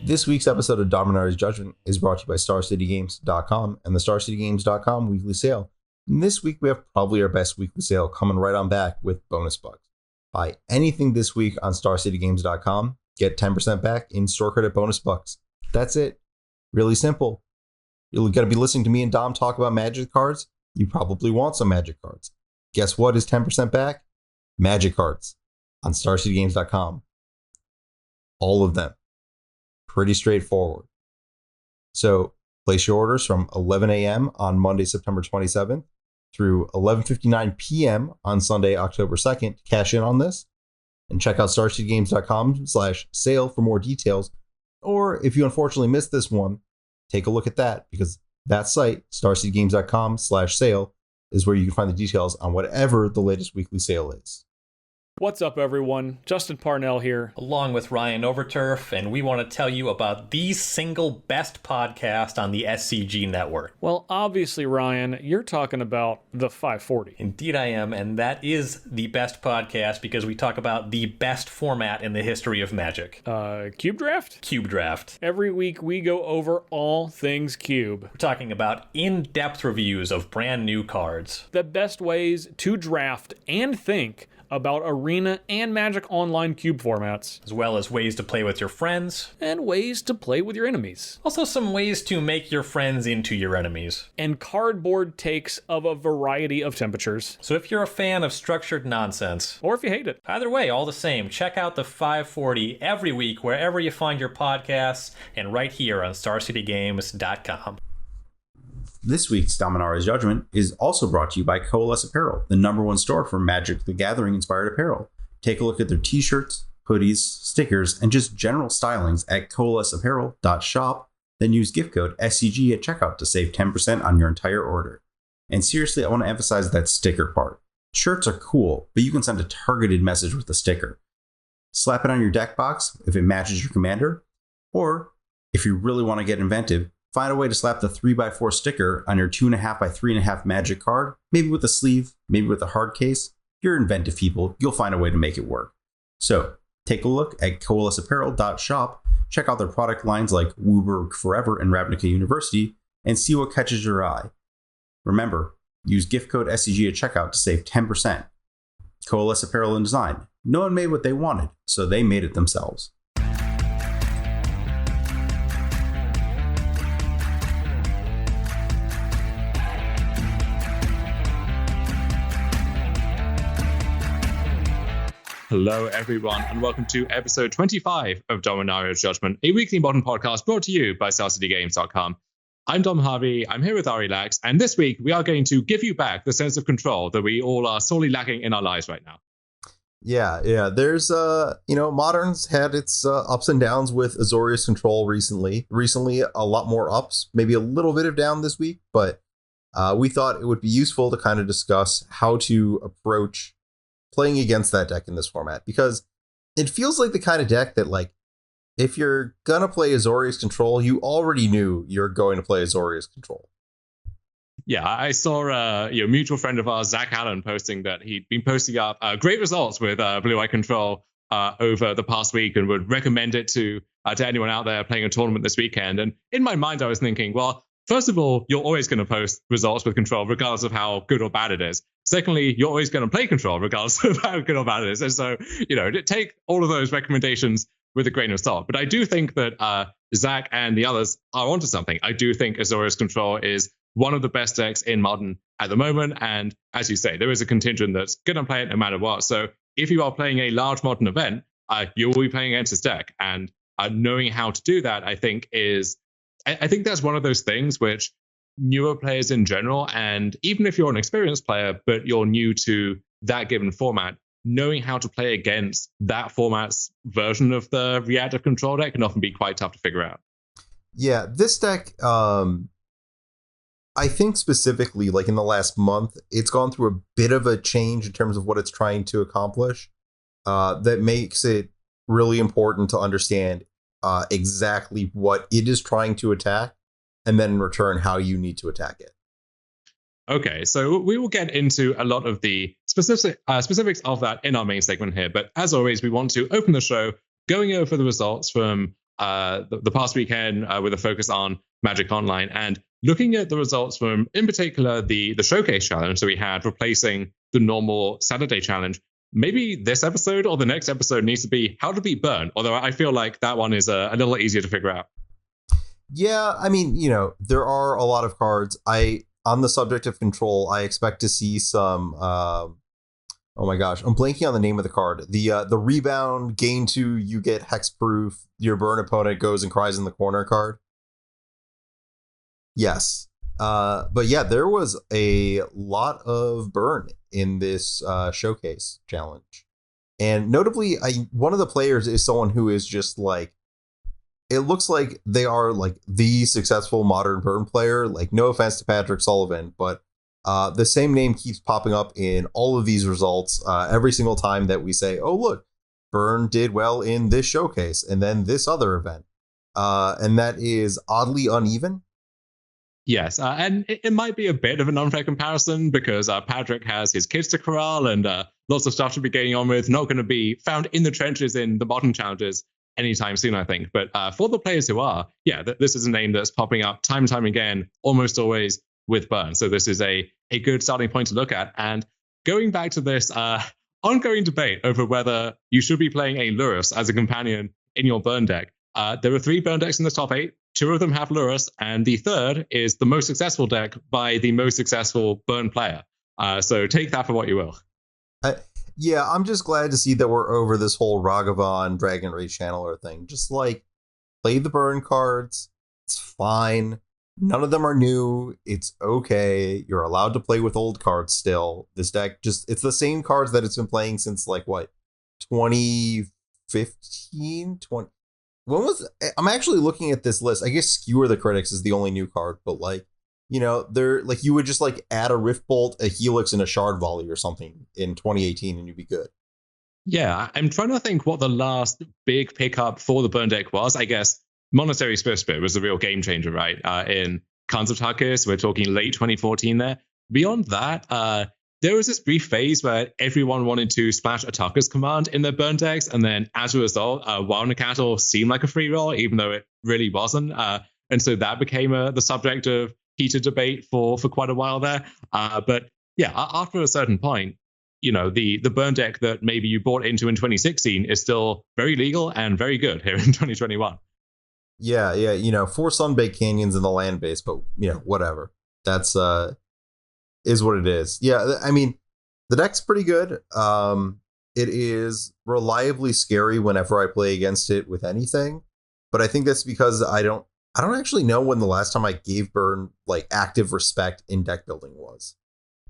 This week's episode of Dominaria's Judgment is brought to you by StarCityGames.com and the StarCityGames.com weekly sale. And this week we have probably our best weekly sale coming right on back with bonus bucks. Buy anything this week on StarCityGames.com, get 10% back in store credit bonus bucks. That's it. Really simple. You're going to be listening to me and Dom talk about Magic cards. You probably want some Magic cards. Guess what is 10% back? Magic cards on StarCityGames.com. All of them. Pretty straightforward. So place your orders from 11 a.m. on Monday, September 27th through 11:59 p.m. on Sunday, October 2nd to cash in on this. And check out StarCityGames.com/sale for more details. Or if you unfortunately missed this one, take a look at that, because that site, StarCityGames.com/sale, is where you can find the details on whatever the latest weekly sale is. What's up, everyone? Justin Parnell here. Along with Ryan Overturf, and we want to tell you about the single best podcast on the SCG network. Well, obviously, Ryan, you're talking about the 540. Indeed I am, and that is the best podcast because we talk about the best format in the history of Magic. Cube Draft? Cube Draft. Every week we go over all things Cube. We're talking about in-depth reviews of brand new cards. The best ways to draft and think about Arena and Magic Online Cube formats, as well as ways to play with your friends, and ways to play with your enemies. Also some ways to make your friends into your enemies. And cardboard takes of a variety of temperatures. So if you're a fan of structured nonsense, or if you hate it, either way, all the same, check out the 540 every week wherever you find your podcasts, and right here on StarCityGames.com. This week's Dominaria's Judgment is also brought to you by Coalesce Apparel, the #1 store for Magic the Gathering inspired apparel. Take a look at their t-shirts, hoodies, stickers, and just general stylings at coalesceapparel.shop. Then use gift code SCG at checkout to save 10% on your entire order. And seriously, I want to emphasize that sticker part. Shirts are cool, but you can send a targeted message with a sticker. Slap it on your deck box if it matches your commander, or if you really want to get inventive, find a way to slap the 3x4 sticker on your 2.5x3.5 Magic card, maybe with a sleeve, maybe with a hard case. You're inventive people. You'll find a way to make it work. So take a look at coalesceapparel.shop, check out their product lines like Wooburg Forever and Ravnica University, and see what catches your eye. Remember, use gift code SCG at checkout to save 10%. Coalesce Apparel and Design. No one made what they wanted, so they made it themselves. Hello, everyone, and welcome to episode 25 of Dominaria's Judgment, a weekly modern podcast brought to you by StarCityGames.com. I'm Dom Harvey, I'm here with Ari Lax, and this week we are going to give you back the sense of control that we all are sorely lacking in our lives right now. Yeah. There's, Modern's had its ups and downs with Azorius Control recently. Recently, a lot more ups, maybe a little bit of down this week, but we thought it would be useful to kind of discuss how to approach playing against that deck in this format, because it feels like the kind of deck that, like, if you're gonna play Azorius Control, you already knew you're going to play Azorius Control. Yeah, I saw a mutual friend of ours, Zach Allen, posting that he'd been posting up great results with Blue Eye Control over the past week, and would recommend it to anyone out there playing a tournament this weekend. And in my mind, I was thinking, well, first of all, you're always going to post results with Control, regardless of how good or bad it is. Secondly, you're always going to play Control, regardless of how good or bad it is. And so, take all of those recommendations with a grain of salt. But I do think that Zach and the others are onto something. I do think Azorius Control is one of the best decks in Modern at the moment. And as you say, there is a contingent that's going to play it no matter what. So if you are playing a large Modern event, you will be playing against this deck. And knowing how to do that, I think that's one of those things which newer players in general, and even if you're an experienced player, but you're new to that given format, knowing how to play against that format's version of the reactive control deck can often be quite tough to figure out. Yeah, this deck, I think specifically, like in the last month, it's gone through a bit of a change in terms of what it's trying to accomplish. That makes it really important to understand exactly what it is trying to attack, and then in return how you need to attack it. Okay, so we will get into a lot of the specifics of that in our main segment here. But as always, we want to open the show going over the results from the past weekend with a focus on Magic Online, and looking at the results from, in particular, the Showcase Challenge that we had replacing the normal Saturday Challenge. Maybe this episode or the next episode needs to be how to beat Burn, although I feel like that one is a little easier to figure out. Yeah, I mean, there are a lot of cards. On the subject of control, I expect to see some oh my gosh, I'm blanking on the name of the card. The rebound, gain 2, you get hexproof, your burn opponent goes and cries in the corner card. Yes. But yeah, there was a lot of burn in this showcase challenge. And notably, one of the players is someone who is just like, it looks like they are like the successful modern burn player. Like, no offense to Patrick Sullivan, but the same name keeps popping up in all of these results every single time that we say, oh, look, Burn did well in this showcase and then this other event. And that is oddly uneven. Yes, and it might be a bit of an unfair comparison because Patrick has his kids to corral and lots of stuff to be getting on with, not going to be found in the trenches in the modern challenges anytime soon, I think. But for the players who are, this is a name that's popping up time and time again, almost always with Burn. So this is a good starting point to look at. And going back to this ongoing debate over whether you should be playing a Lurrus as a companion in your Burn deck. There are 3 Burn decks in the top 8. 2 of them have Lurrus, and the third is the most successful deck by the most successful Burn player. So take that for what you will. Yeah, I'm just glad to see that we're over this whole Ragavan Dragon Rage Channeler thing. Just like, play the Burn cards. It's fine. None of them are new. It's okay. You're allowed to play with old cards still. This deck it's the same cards that it's been playing since like what, 2015? I'm actually looking at this list. I guess Skewer the Critics is the only new card, but like, they're like, you would just like add a Rift Bolt, a Helix, and a Shard Volley or something in 2018 and you'd be good. Yeah, I'm trying to think what the last big pickup for the Burn deck was. I guess Monastery Swiftspit was a real game changer, right? In Khans of Tarkis, we're talking late 2014 there. Beyond that, there was this brief phase where everyone wanted to splash a Tarkis command in their Burn decks, and then as a result, Wild Cattle seemed like a free roll, even though it really wasn't. And so that became the subject of heated debate for quite a while there. But yeah, after a certain point, the Burn deck that maybe you bought into in 2016 is still very legal and very good here in 2021. Yeah, 4 Sunbaked Canyons in the land base, but whatever. That's is what it is. Yeah, I mean, the deck's pretty good. It is reliably scary whenever I play against it with anything, but I think that's because I don't actually know when the last time I gave Burn like active respect in deck building was.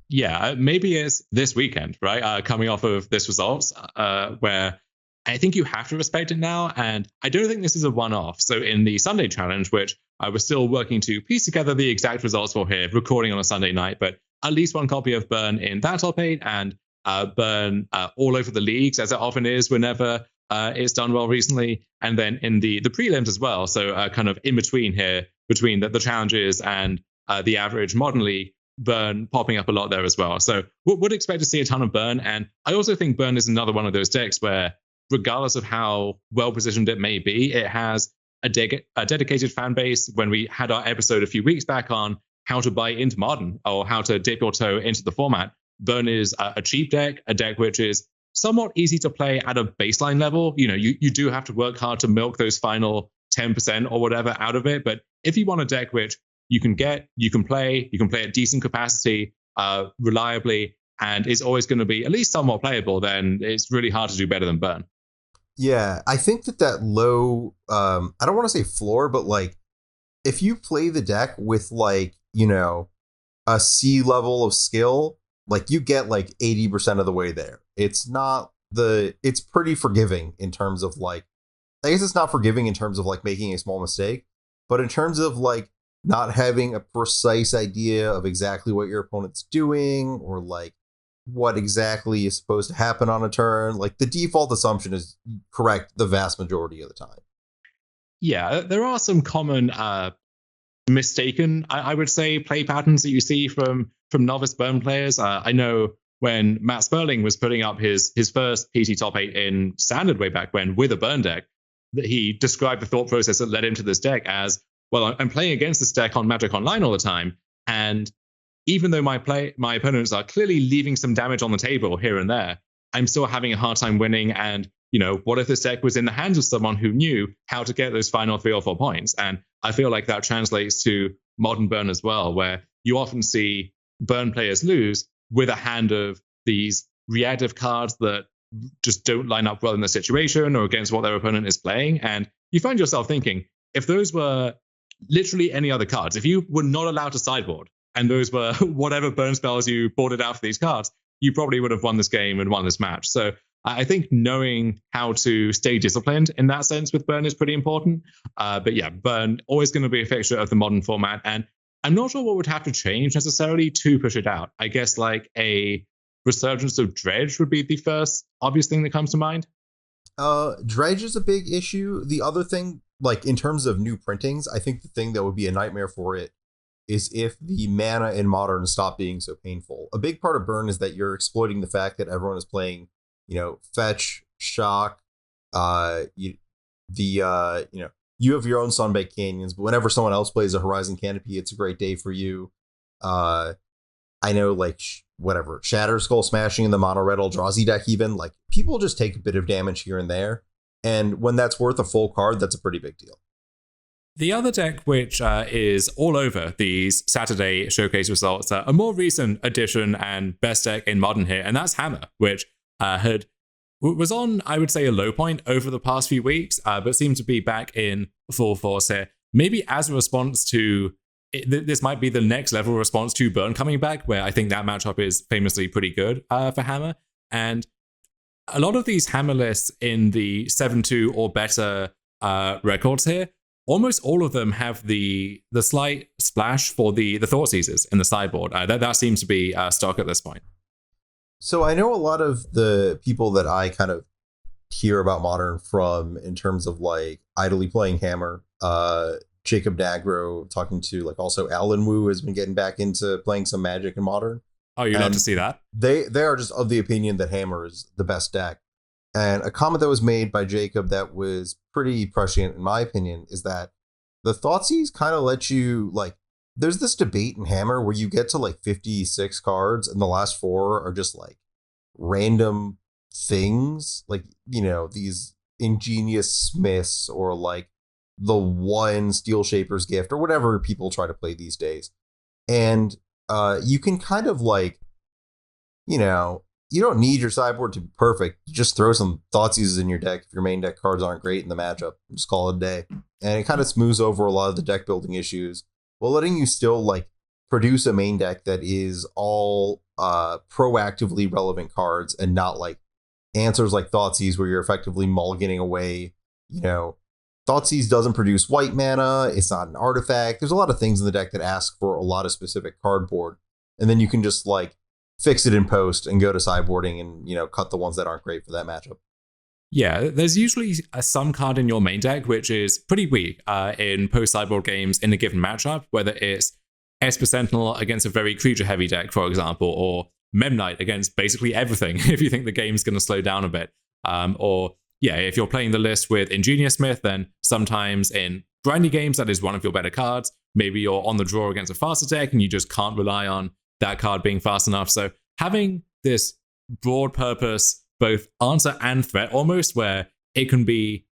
Yeah, maybe it's this weekend, right? Coming off of this results, where I think you have to respect it now, and I don't think this is a one-off. So in the Sunday challenge, which I was still working to piece together the exact results for here, recording on a Sunday night, but at least one copy of Burn in that top 8 and Burn all over the leagues, as it often is whenever it's done well recently, and then in the prelims as well. So kind of in between here, between the challenges and the average modern league, Burn popping up a lot there as well. So would expect to see a ton of Burn, and I also think Burn is another one of those decks where, regardless of how well positioned it may be, it has a dedicated fan base. When we had our episode a few weeks back on how to buy into Modern or how to dip your toe into the format, Burn is a cheap deck, a deck which is somewhat easy to play at a baseline level. You do have to work hard to milk those final 10% or whatever out of it. But if you want a deck which you can play at decent capacity, reliably, and is always going to be at least somewhat playable, then it's really hard to do better than Burn. Yeah, I think that low, I don't want to say floor, but like, if you play the deck with like, a C level of skill, like you get like 80% of the way there. It's pretty forgiving in terms of like, I guess it's not forgiving in terms of like making a small mistake, but in terms of like not having a precise idea of exactly what your opponent's doing or like what exactly is supposed to happen on a turn, like the default assumption is correct the vast majority of the time. Yeah, there are some common mistaken, I would say, play patterns that you see from novice Burn players. I know when Matt Sperling was putting up his first PT top 8 in Standard way back when with a Burn deck, he described the thought process that led him to this deck as, well, I'm playing against this deck on Magic Online all the time, and even though my opponents are clearly leaving some damage on the table here and there, I'm still having a hard time winning. And, what if this deck was in the hands of someone who knew how to get those final 3 or 4 points? And I feel like that translates to modern Burn as well, where you often see Burn players lose with a hand of these reactive cards that just don't line up well in the situation or against what their opponent is playing. And you find yourself thinking, if those were literally any other cards, if you were not allowed to sideboard, and those were whatever burn spells you boarded out for these cards, you probably would have won this game and won this match. So I think knowing how to stay disciplined in that sense with Burn is pretty important. But yeah, Burn always going to be a fixture of the modern format. And I'm not sure what would have to change necessarily to push it out. I guess like a resurgence of Dredge would be the first obvious thing that comes to mind. Dredge is a big issue. The other thing, like in terms of new printings, I think the thing that would be a nightmare for it is if the mana in Modern stopped being so painful. A big part of Burn is that you're exploiting the fact that everyone is playing, fetch, shock, you have your own Sunbaked Canyons, but whenever someone else plays a Horizon Canopy, it's a great day for you. I know, like, Shatter Skull Smashing in the Mono Red Eldrazi deck, even, like, people just take a bit of damage here and there, and when that's worth a full card, that's a pretty big deal. The other deck, which is all over these Saturday showcase results, a more recent addition and best deck in Modern here, and that's Hammer, which was on, I would say, a low point over the past few weeks, but seemed to be back in full force here. Maybe as a response to, this might be the next level response to Burn coming back, where I think that matchup is famously pretty good for Hammer. And a lot of these Hammer lists in the 7-2 or better records here, almost all of them have the slight splash for the Thought Seizers in the sideboard. That seems to be stock at this point. So I know a lot of the people that I kind of hear about Modern from in terms of like idly playing Hammer, Jacob Nagro talking to like also Alan Wu has been getting back into playing some Magic in Modern. Oh, you'd love to see that. They are just of the opinion that Hammer is the best deck. And a comment that was made by Jacob that was pretty prescient, in my opinion, is that the Thoughtseize kind of let you, like, there's this debate in Hammer where you get to like 56 cards and the last 4 are just like random things, like, these ingenious smiths or like the one Steel Shaper's Gift or whatever people try to play these days. And you can kind of like, you don't need your sideboard to be perfect. You just throw some Thoughtseizes in your deck if your main deck cards aren't great in the matchup. Just call it a day. And it kind of smooths over a lot of the deck building issues while letting you still like produce a main deck that is all proactively relevant cards and not like answers like Thoughtseize where you're effectively mulliganing away. Thoughtseize doesn't produce white mana. It's not an artifact. There's a lot of things in the deck that ask for a lot of specific cardboard. And then you can just like fix it in post and go to sideboarding and, cut the ones that aren't great for that matchup. Yeah, there's usually some card in your main deck which is pretty weak in post-sideboard games in a given matchup, whether it's Esper Sentinel against a very creature-heavy deck, for example, or Memnite against basically everything if you think the game's going to slow down a bit. If you're playing the list with Ingenious Smith, then sometimes in grindy games, that is one of your better cards. Maybe you're on the draw against a faster deck and you just can't rely on that card being fast enough. So having this broad purpose, both answer and threat almost, where it can be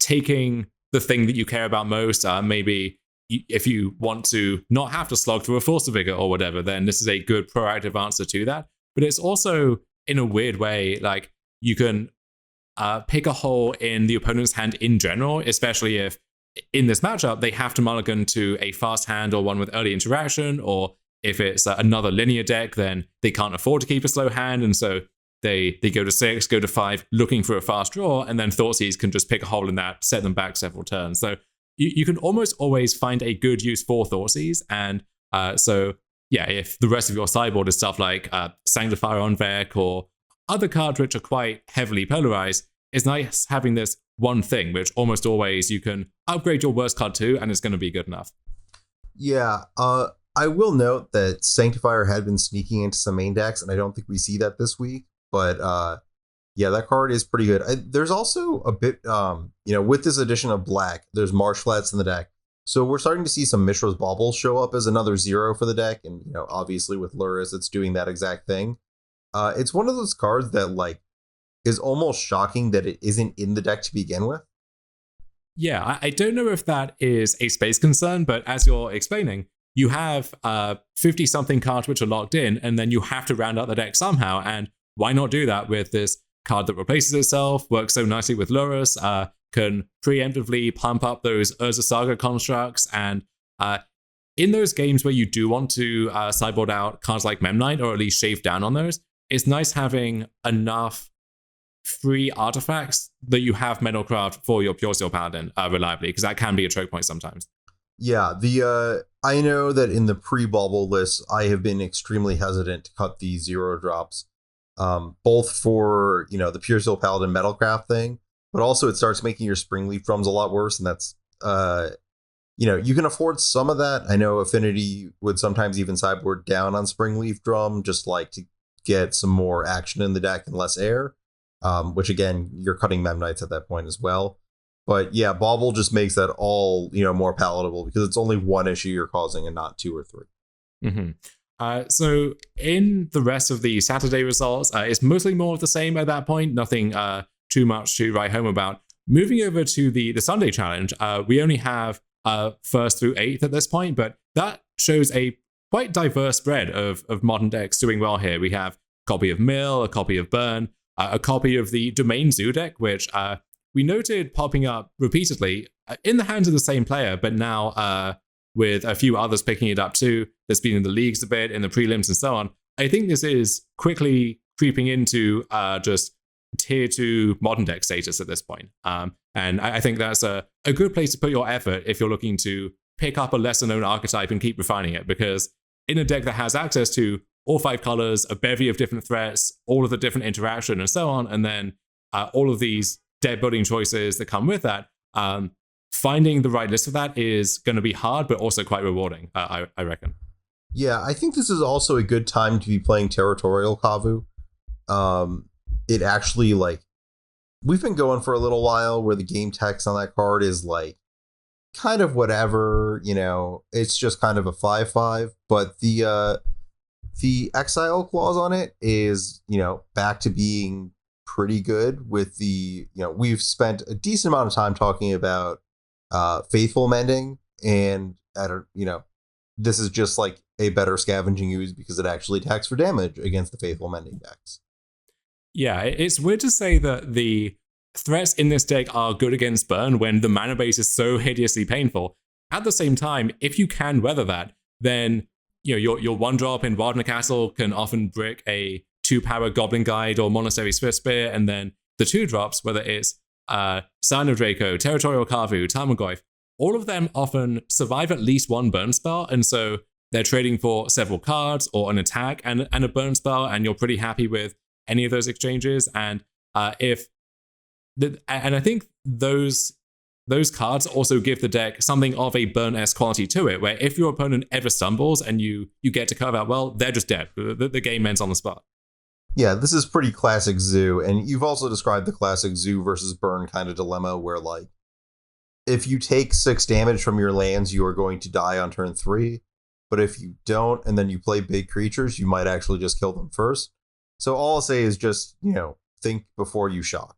taking the thing that you care about most, maybe if you want to not have to slog through a Force of Vigor or whatever, then this is a good proactive answer to that. But it's also, in a weird way, like you can pick a hole in the opponent's hand in general, especially if in this matchup they have to mulligan to a fast hand or one with early interaction, or if it's another linear deck, then they can't afford to keep a slow hand, and so they go to 6, go to 5, looking for a fast draw, and then Thoughtseize can just pick a hole in that, set them back several turns. So you can almost always find a good use for Thoughtseize, and if the rest of your sideboard is stuff like Sanctifier on Vec or other cards which are quite heavily polarized, it's nice having this one thing, which almost always you can upgrade your worst card to, and it's going to be good enough. Yeah, I will note that Sanctifier had been sneaking into some main decks, and I don't think we see that this week. But Yeah, that card is pretty good. There's also a bit, with this addition of black, there's Marsh Flats in the deck. So we're starting to see some Mishra's Bauble show up as another 0 for the deck. And, obviously with Luris, it's doing that exact thing. It's one of those cards that, like, is almost shocking that it isn't in the deck to begin with. Yeah, I don't know if that is a space concern, but as you're explaining, you have 50-something cards which are locked in, and then you have to round out the deck somehow. And why not do that with this card that replaces itself, works so nicely with Luris, can preemptively pump up those Urza Saga constructs, and in those games where you do want to sideboard out cards like Memnite, or at least shave down on those, it's nice having enough free artifacts that you have Metalcraft for your Pure Steel Paladin reliably, because that can be a choke point sometimes. Yeah, I know that in the pre-bubble list, I have been extremely hesitant to cut the 0 drops, both for, the Pure Steel Paladin Metalcraft thing, but also it starts making your Springleaf drums a lot worse, and that's, you can afford some of that. I know Affinity would sometimes even sideboard down on Springleaf drum, just like to get some more action in the deck and less air, which again, you're cutting Memnites at that point as well. But yeah, Bauble just makes that all, more palatable because it's only one issue you're causing and not 2 or 3. Mm-hmm. So in the rest of the Saturday results, it's mostly more of the same at that point. Nothing too much to write home about. Moving over to the Sunday challenge, we only have 1st through 8th at this point, but that shows a quite diverse spread of modern decks doing well here. We have a copy of Mill, a copy of Burn, a copy of the Domain Zoo deck, which we noted popping up repeatedly in the hands of the same player, but now with a few others picking it up too. That's been in the leagues a bit, in the prelims and so on. I think this is quickly creeping into just tier 2 modern deck status at this point. And I think that's a good place to put your effort if you're looking to pick up a lesser known archetype and keep refining it, because in a deck that has access to all 5 colors, a bevy of different threats, all of the different interaction and so on, and then all of these deck building choices that come with that, finding the right list of that is going to be hard, but also quite rewarding, I reckon. Yeah, I think this is also a good time to be playing Territorial Kavu. It actually, we've been going for a little while where the game text on that card is kind of whatever, it's just kind of a 5/5, but the exile clause on it is, back to being pretty good with we've spent a decent amount of time talking about Faithful Mending, and this is just a better Scavenging Ooze because it actually attacks for damage against the Faithful Mending decks. Yeah, it's weird to say that the threats in this deck are good against Burn when the mana base is so hideously painful. At the same time, if you can weather that, then your 1-drop in Wildner Castle can often brick a 2-power Goblin Guide or Monastery Swiftspear, and then the 2-drops, whether it's Sign of Draco, Territorial Kavu, Tarmogoyf, all of them often survive at least one burn spell, and so they're trading for several cards or an attack and a burn spell, and you're pretty happy with any of those exchanges. And I think those cards also give the deck something of a burn-esque quality to it, where if your opponent ever stumbles and you get to carve out, well, they're just dead. The game ends on the spot. Yeah, this is pretty classic Zoo, and you've also described the classic Zoo versus Burn kind of dilemma where, if you take 6 damage from your lands, you are going to die on turn 3, but if you don't, and then you play big creatures, you might actually just kill them first. So all I'll say is just, think before you shock.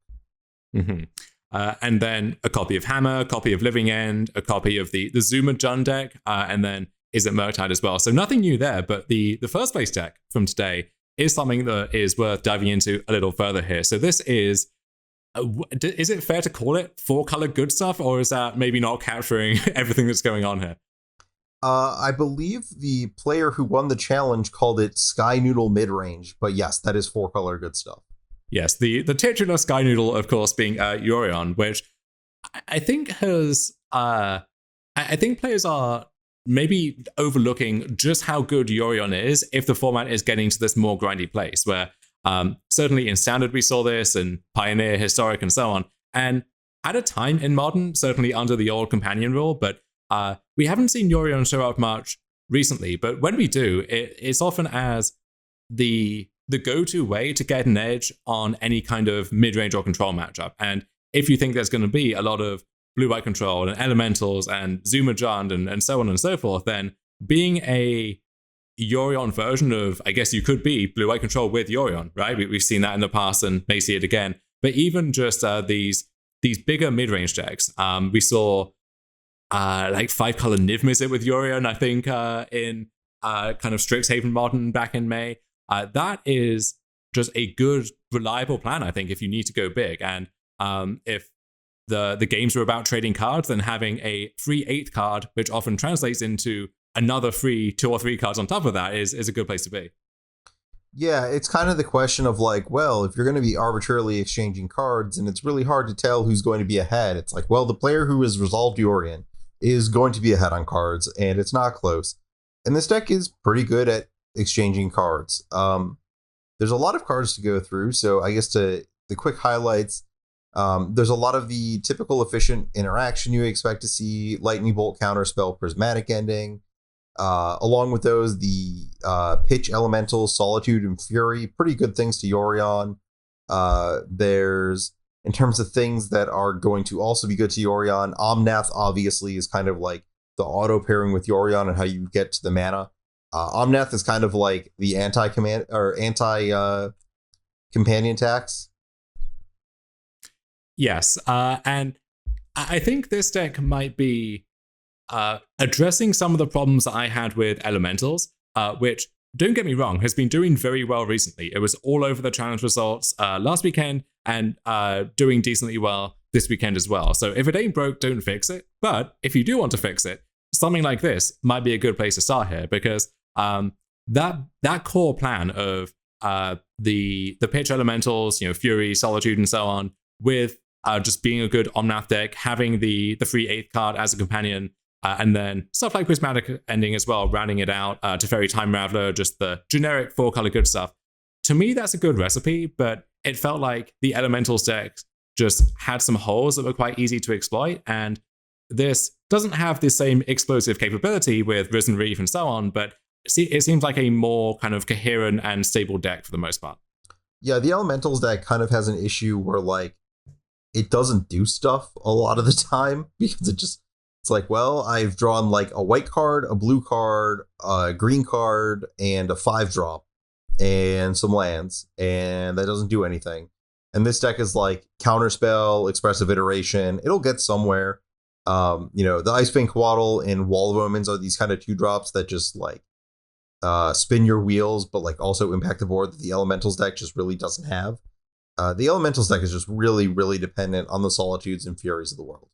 Mm-hmm. And then a copy of Hammer, a copy of Living End, a copy of the Zuma Jund deck, and then Is It Murktide as well. So nothing new there, but the first place deck from today is something that is worth diving into a little further here. So this is it fair to call it 4-color good stuff, or is that maybe not capturing everything that's going on here? I believe the player who won the challenge called it Sky Noodle Midrange, but yes, that is 4-color good stuff. Yes, the titular Sky Noodle, of course, being Yorion, which I think has I think players are maybe overlooking just how good Yorion is if the format is getting to this more grindy place, where certainly in Standard we saw this, and Pioneer, Historic, and so on. And at a time in Modern, certainly under the old Companion rule, but we haven't seen Yorion show up much recently. But when we do, it's often as the the go-to way to get an edge on any kind of mid-range or control matchup. And if you think there's going to be a lot of blue-white control and elementals and Zuma Jund and so on and so forth, then being a Yorion version of, I guess you could be blue-white control with Yorion, right? We've seen that in the past and may see it again. But even just these bigger mid-range decks, we saw like 5-color Niv Mizzet with Yorion, I think, in kind of Strixhaven Modern back in May. That is just a good, reliable plan, I think, if you need to go big. And if the games are about trading cards, then having a free 8th card, which often translates into another free 2 or 3 cards on top of that, is a good place to be. Yeah, it's kind of the question of like, well, if you're going to be arbitrarily exchanging cards and it's really hard to tell who's going to be ahead, it's like, well, the player who has resolved Yorion is going to be ahead on cards and it's not close. And this deck is pretty good at exchanging cards. There's a lot of cards to go through, so I guess to the quick highlights, there's a lot of the typical efficient interaction you expect to see: Lightning Bolt, Counterspell, Prismatic Ending. Along with those, the Pitch Elemental, Solitude, and Fury, pretty good things to Yorion. There's, in terms of things that are going to also be good to Yorion, Omnath obviously is kind of like the auto pairing with Yorion and how you get to the mana. Omnath is kind of like the anti-companion tax. Yes, and I think this deck might be addressing some of the problems that I had with Elementals, which, don't get me wrong, has been doing very well recently. It was all over the challenge results last weekend and doing decently well this weekend as well. So if it ain't broke, don't fix it. But if you do want to fix it, something like this might be a good place to start here, because that core plan of the pitch elementals, Fury, Solitude, and so on, with just being a good Omnath deck, having the free 8th card as a companion, and then stuff like Prismatic Ending as well, rounding it out, Teferi Time Raveler, just the generic 4-color good stuff. To me, that's a good recipe, but it felt like the Elementals deck just had some holes that were quite easy to exploit, and this doesn't have the same explosive capability with Risen Reef and so on, but it seems like a more kind of coherent and stable deck for the most part. Yeah, the Elementals deck kind of has an issue where, like, it doesn't do stuff a lot of the time, because it's like, well, I've drawn like a white card, a blue card, a green card, and a 5-drop, and some lands, and that doesn't do anything. And this deck is like Counterspell, Expressive Iteration. It'll get somewhere. The Icebank Quaddle and Wall of Omens are these kind of 2-drops that just like spin your wheels, but like also impact the board that the Elementals deck just really doesn't have. The Elementals deck is just really, really dependent on the Solitudes and Furies of the world.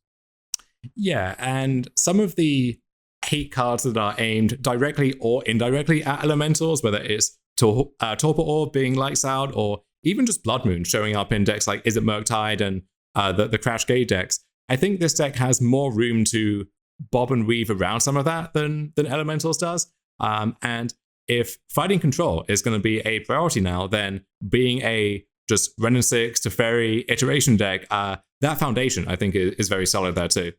Yeah, and some of the hate cards that are aimed directly or indirectly at Elementals, whether it's Torpor Orb being lights out, or even just Blood Moon showing up in decks like Is It Murktide and the Crash Gate decks, I think this deck has more room to bob and weave around some of that than Elementals does. And if fighting control is going to be a priority now, then being a just Ren and 6 Teferi iteration deck, that foundation I think is very solid there too.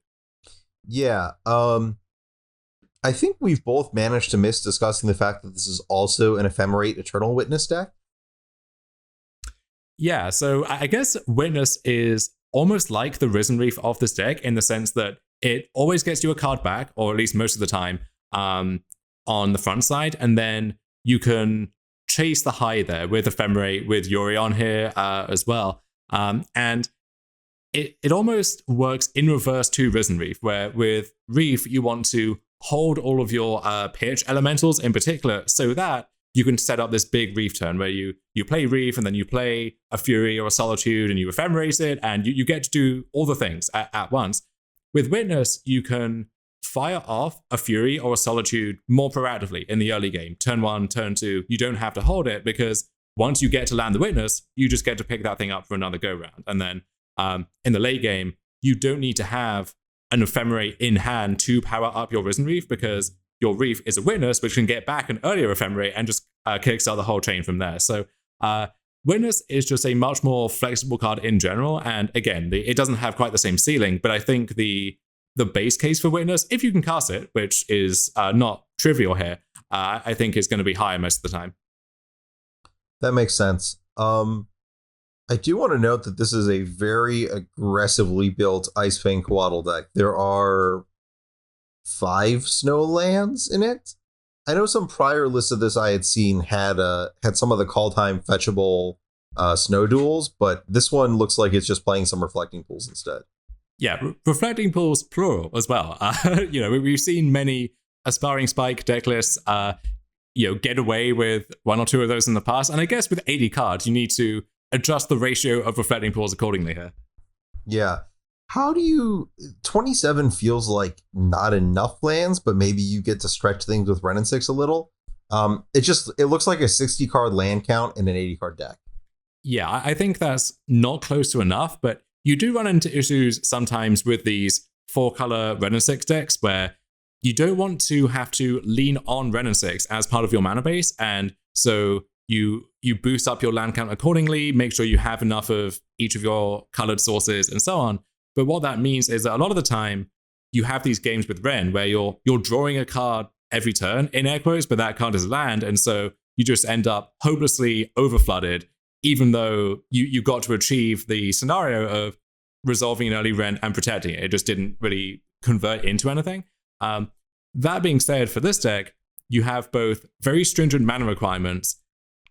Yeah, I think we've both managed to miss discussing the fact that this is also an Ephemerate Eternal Witness deck. Yeah, so I guess Witness is almost like the Risen Reef of this deck in the sense that it always gets you a card back, or at least most of the time, on the front side, and then you can chase the high there with Ephemerate, with Yorion here as well. And it almost works in reverse to Risen Reef, where with Reef, you want to hold all of your pitch elementals in particular, so that you can set up this big Reef turn where you play Reef and then you play a Fury or a Solitude and you ephemerate it, and you get to do all the things at once. With Witness, you can fire off a Fury or a Solitude more proactively in the early game. Turn 1, turn 2, you don't have to hold it, because once you get to land the Witness, you just get to pick that thing up for another go-round. And then in the late game, you don't need to have an Ephemerate in hand to power up your Risen Reef, because your Reef is a Witness, which can get back an earlier Ephemerate and just kickstart the whole chain from there. So Witness is just a much more flexible card in general. And again, it doesn't have quite the same ceiling, but I think the base case for Witness, if you can cast it, which is not trivial here, I think is going to be higher most of the time. That makes sense. I do want to note that this is a very aggressively built Icefang Coatl deck. There are 5 snow lands in it. I know some prior lists of this I had seen had some of the call time fetchable snow duels, but this one looks like it's just playing some reflecting pools instead. Yeah, reflecting pools plural as well. We've seen many aspiring spike deck lists get away with 1 or 2 of those in the past, and I guess with 80 cards you need to adjust the ratio of reflecting pools accordingly here. Yeah. How do you 27 feels like not enough lands, but maybe you get to stretch things with Ren and 6 a little. It looks like a 60 card land count in an 80 card deck. Yeah, I think that's not close to enough, but you do run into issues sometimes with these 4-color Ren and 6 decks where you don't want to have to lean on Ren and 6 as part of your mana base, and so you boost up your land count accordingly, make sure you have enough of each of your colored sources and so on. But what that means is that a lot of the time you have these games with Ren where you're drawing a card every turn in air quotes, but that card is land, and so you just end up hopelessly overflooded, even though you got to achieve the scenario of resolving an early Ren and protecting it. It just didn't really convert into anything. That being said, for this deck, you have both very stringent mana requirements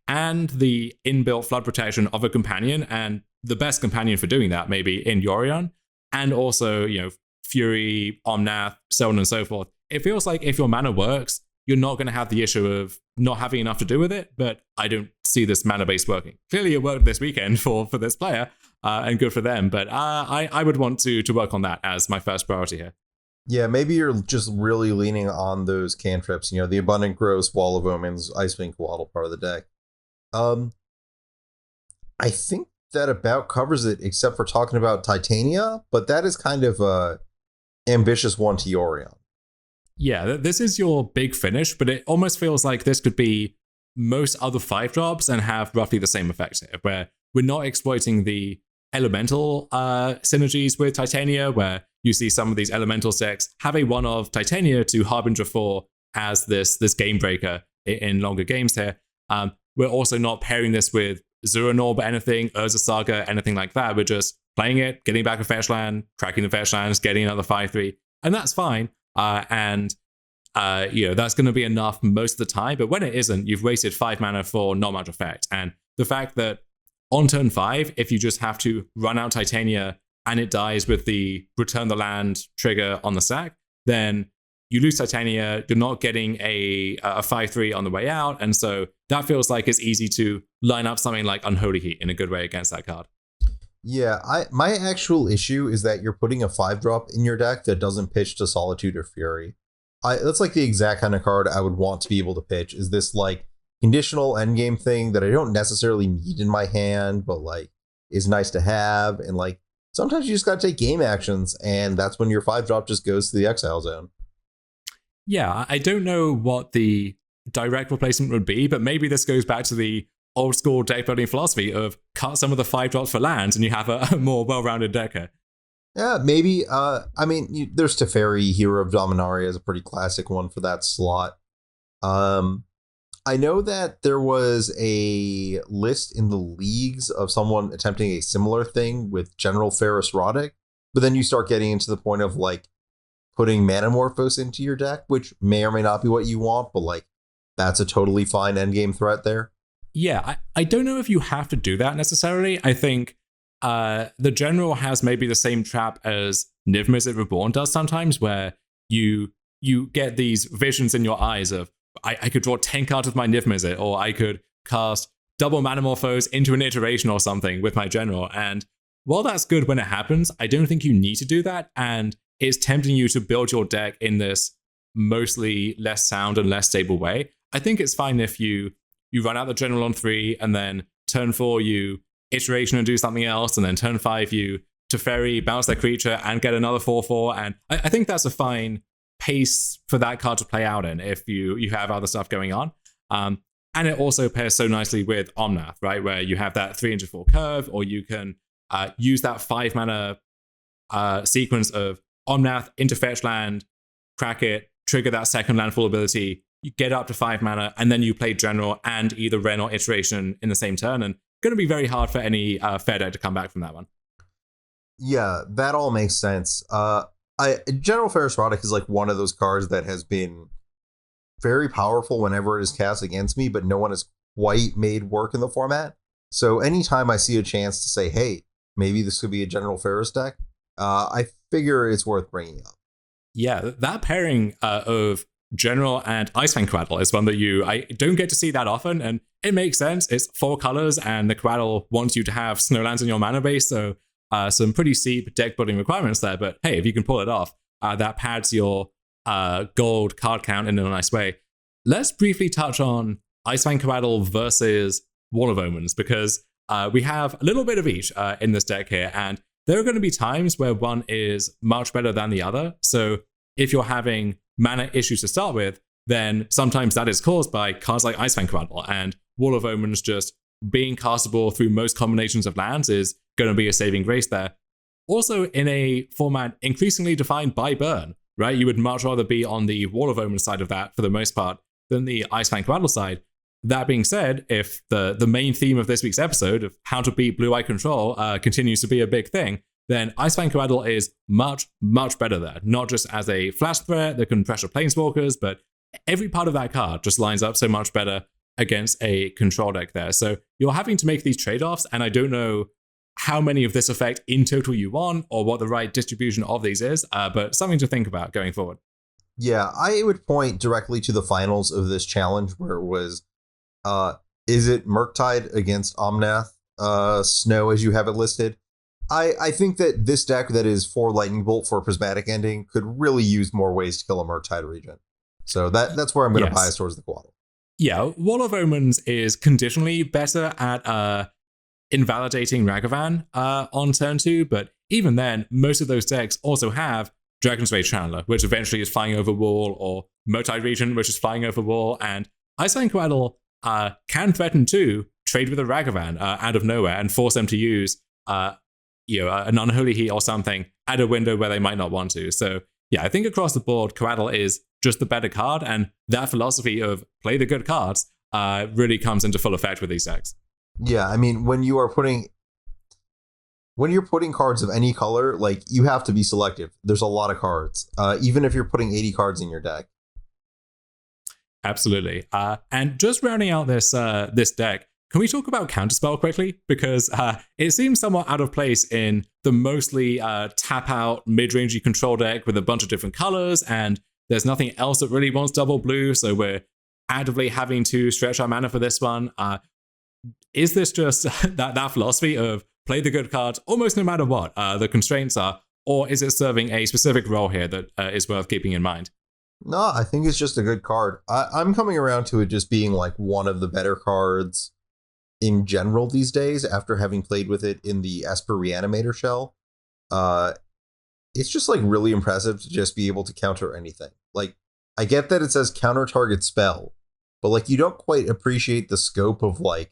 and the inbuilt flood protection of a companion, and the best companion for doing that maybe in Yorion, and also, Fury, Omnath, so on and so forth. It feels like if your mana works, you're not going to have the issue of not having enough to do with it, but I don't see this mana base working. Clearly it worked this weekend for this player, and good for them, but I would want to work on that as my first priority here. Yeah, maybe you're just really leaning on those cantrips, the Abundant Growth, Wall of Omens, Icewing Coatl part of the deck. I think that about covers it, except for talking about Titania, but that is kind of a ambitious one to Yorion. Yeah, this is your big finish, but it almost feels like this could be most other 5-drops and have roughly the same effect here, where we're not exploiting the elemental synergies with Titania, where you see some of these elemental decks have a one of Titania to Harbinger 4 as this game breaker in longer games here. We're also not pairing this with Zuranor or anything, Urza Saga, anything like that. We're just playing it, getting back a fetch land, cracking the fetch lands, getting another 5/3, and that's fine. That's going to be enough most of the time. But when it isn't, you've wasted 5 mana for not much effect. And the fact that on turn 5, if you just have to run out Titania and it dies with the return the land trigger on the sack, then you lose Titania, you're not getting a 5/3 on the way out, and so that feels like it's easy to line up something like Unholy Heat in a good way against that card. Yeah, my actual issue is that you're putting a 5-drop in your deck that doesn't pitch to Solitude or Fury. That's like the exact kind of card I would want to be able to pitch, is this like conditional endgame thing that I don't necessarily need in my hand, but like is nice to have, and like sometimes you just gotta take game actions, and that's when your 5-drop just goes to the exile zone. Yeah, I don't know what the direct replacement would be, but maybe this goes back to the old school deck building philosophy of cut some of the 5-drops for lands and you have a more well-rounded deck here. Yeah, maybe. There's Teferi, Hero of Dominaria is a pretty classic one for that slot. I know that there was a list in the leagues of someone attempting a similar thing with General Ferrus Roddick, but then you start getting into the point of like putting Manamorphose into your deck, which may or may not be what you want, but like that's a totally fine endgame threat there. Yeah, I don't know if you have to do that necessarily. I think the General has maybe the same trap as Niv Mizzet Reborn does sometimes, where you get these visions in your eyes of, I could draw 10 cards with my Niv Mizzet, or I could cast double Manamorphose into an iteration or something with my General. And while that's good when it happens, I don't think you need to do that, and it's tempting you to build your deck in this mostly less sound and less stable way. I think it's fine if you run out the General on 3, and then turn 4 you iteration and do something else, and then turn 5 you Teferi, bounce that creature, and get another 4/4. And I think that's a fine pace for that card to play out in if you have other stuff going on. And it also pairs so nicely with Omnath, right? Where you have that 3/4 curve, or you can use that 5 mana sequence of Omnath into fetch land, crack it, trigger that second landfall ability, you get up to 5 mana, and then you play General and either Ren or Iteration in the same turn, and going to be very hard for any fair deck to come back from that one. Yeah, that all makes sense. General Ferrous Rodic is like one of those cards that has been very powerful whenever it is cast against me, but no one has quite made work in the format. So anytime I see a chance to say, hey, maybe this could be a General Ferrous deck, I figure it's worth bringing up. Yeah, that pairing of General and Icefang Quaddle is one that I don't get to see that often, and it makes sense. It's 4 colors, and the Quaddle wants you to have Snowlands in your mana base, so some pretty steep deck building requirements there. But hey, if you can pull it off, that pads your gold card count in a nice way. Let's briefly touch on Icefang Quaddle versus Wall of Omens, because we have a little bit of each in this deck here, and there are going to be times where one is much better than the other. So if you're having mana issues to start with, then sometimes that is caused by cards like Icefang Quaddle, and Wall of Omens just being castable through most combinations of lands is going to be a saving grace there. Also, in a format increasingly defined by burn, right? You would much rather be on the Wall of Omens side of that for the most part than the Icefang Quaddle side. That being said, if the main theme of this week's episode of how to beat Blue-Eye Control continues to be a big thing, then Icefang Quaddle is much, much better there. Not just as a flash threat that can pressure Planeswalkers, but every part of that card just lines up so much better against a control deck there. So you're having to make these trade-offs, and I don't know how many of this effect in total you want or what the right distribution of these is, but something to think about going forward. Yeah, I would point directly to the finals of this challenge where it was, is it Murktide against Omnath Snow as you have it listed? I think that this deck that is 4 Lightning Bolt for Prismatic Ending could really use more ways to kill a Murktide regent. So that's where I'm going to bias towards the Quaddle. Yeah, Wall of Omens is conditionally better at invalidating Ragavan on turn 2, but even then, most of those decks also have Dragon's Rage Channeler, which eventually is flying over wall, or Murktide Regent, which is flying over wall, and Icefang Quaddle can threaten to trade with a Ragavan out of nowhere and force them to use an Unholy Heat or something at a window where they might not want to. So yeah, I think across the board, Quaddle is just the better card, and that philosophy of play the good cards really comes into full effect with these decks. Yeah, I mean, when you're putting cards of any color, like, you have to be selective. There's a lot of cards, even if you're putting 80 cards in your deck. Absolutely. And just rounding out this deck, can we talk about Counterspell quickly? Because it seems somewhat out of place in the mostly tap-out, mid-rangey control deck with a bunch of different colors, and there's nothing else that really wants double blue, so we're actively having to stretch our mana for this one. Is this just that philosophy of play the good cards almost no matter what the constraints are, or is it serving a specific role here that is worth keeping in mind? No, I think it's just a good card. I'm coming around to it just being like one of the better cards in general these days after having played with it in the Esper Reanimator shell. It's just like really impressive to just be able to counter anything. Like, I get that it says counter target spell, but like, you don't quite appreciate the scope of like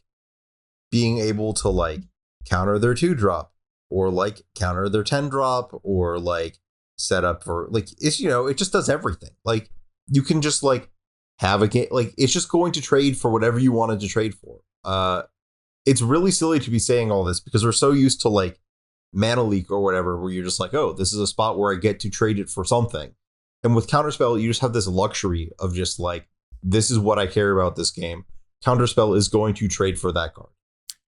being able to like counter their 2-drop or like counter their 10-drop or like set up for like, it's, it just does everything. Like, you can just like have a game, like, it's just going to trade for whatever you wanted to trade for. It's really silly to be saying all this because we're so used to like Mana Leak or whatever, where you're just like, oh, this is a spot where I get to trade it for something. And with Counterspell, you just have this luxury of just like, this is what I care about this game. Counterspell is going to trade for that card.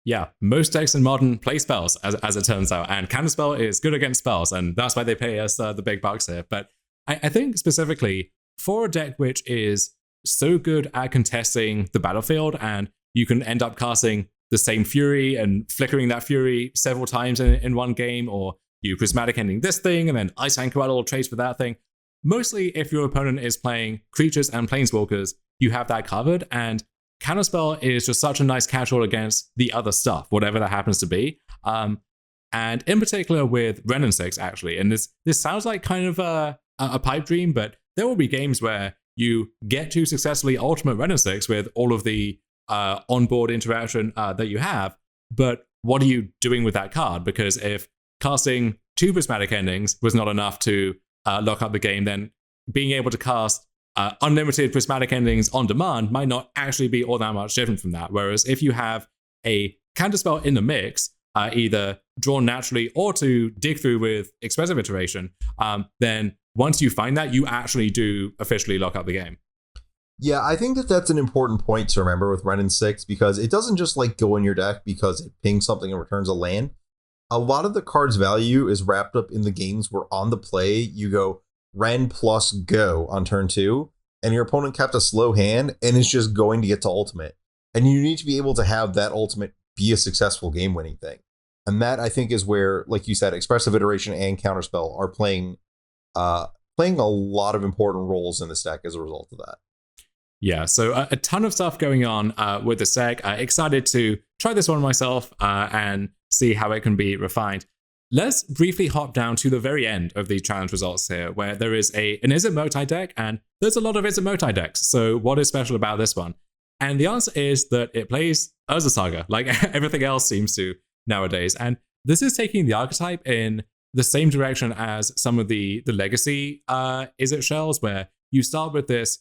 Yeah, most decks in Modern play spells, as it turns out, and Counterspell is good against spells, and that's why they pay us the big bucks here. But I think specifically for a deck which is so good at contesting the battlefield, and you can end up casting the same Fury and flickering that Fury several times in one game, or you Prismatic Ending this thing, and then Icefang Quaddle trades for that thing. Mostly, if your opponent is playing creatures and planeswalkers, you have that covered, and Counterspell is just such a nice catch-all against the other stuff, whatever that happens to be. And in particular with Ren and 6, actually. And this sounds like kind of a pipe dream, but there will be games where you get to successfully ultimate Ren and 6 with all of the onboard interaction that you have. But what are you doing with that card? Because if casting 2 Prismatic Endings was not enough to lock up the game, then being able to cast unlimited prismatic endings on demand might not actually be all that much different from that. Whereas if you have a counterspell in the mix, either drawn naturally or to dig through with expressive iteration, then once you find that, you actually do officially lock up the game. Yeah, I think that that's an important point to remember with Wrenn and 6, because it doesn't just like go in your deck because it pings something and returns a land. A lot of the card's value is wrapped up in the games where on the play you go Wrenn plus go on turn 2, and your opponent kept a slow hand and is just going to get to ultimate. And you need to be able to have that ultimate be a successful game-winning thing. And that, I think, is where, like you said, expressive iteration and counterspell are playing a lot of important roles in this deck as a result of that. Yeah, so a ton of stuff going on with this deck. Excited to try this one myself and see how it can be refined. Let's briefly hop down to the very end of the challenge results here, where there is an Izzet Motide deck, and there's a lot of Izzet Motide decks. So what is special about this one? And the answer is that it plays Urza Saga, like everything else seems to nowadays. And this is taking the archetype in the same direction as some of the legacy Izzet shells, where you start with this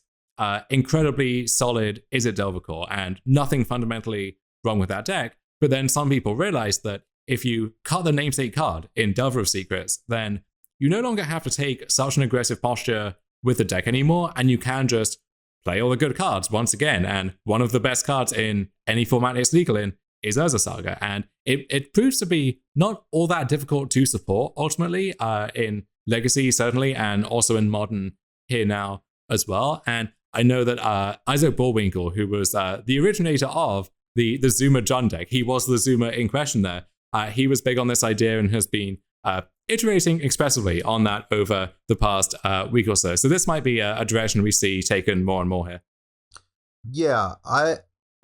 incredibly solid Izzet Delver and nothing fundamentally wrong with that deck. But then some people realize that if you cut the namesake card in Delver of Secrets, then you no longer have to take such an aggressive posture with the deck anymore, and you can just play all the good cards once again. And one of the best cards in any format it's legal in is Urza Saga, and it proves to be not all that difficult to support ultimately in Legacy certainly, and also in Modern here now as well. And I know that Isaac Bullwinkle, who was the originator of the Zuma Jund deck, he was the Zuma in question there. He was big on this idea and has been iterating expressively on that over the past week or so. So this might be a direction we see taken more and more here. Yeah,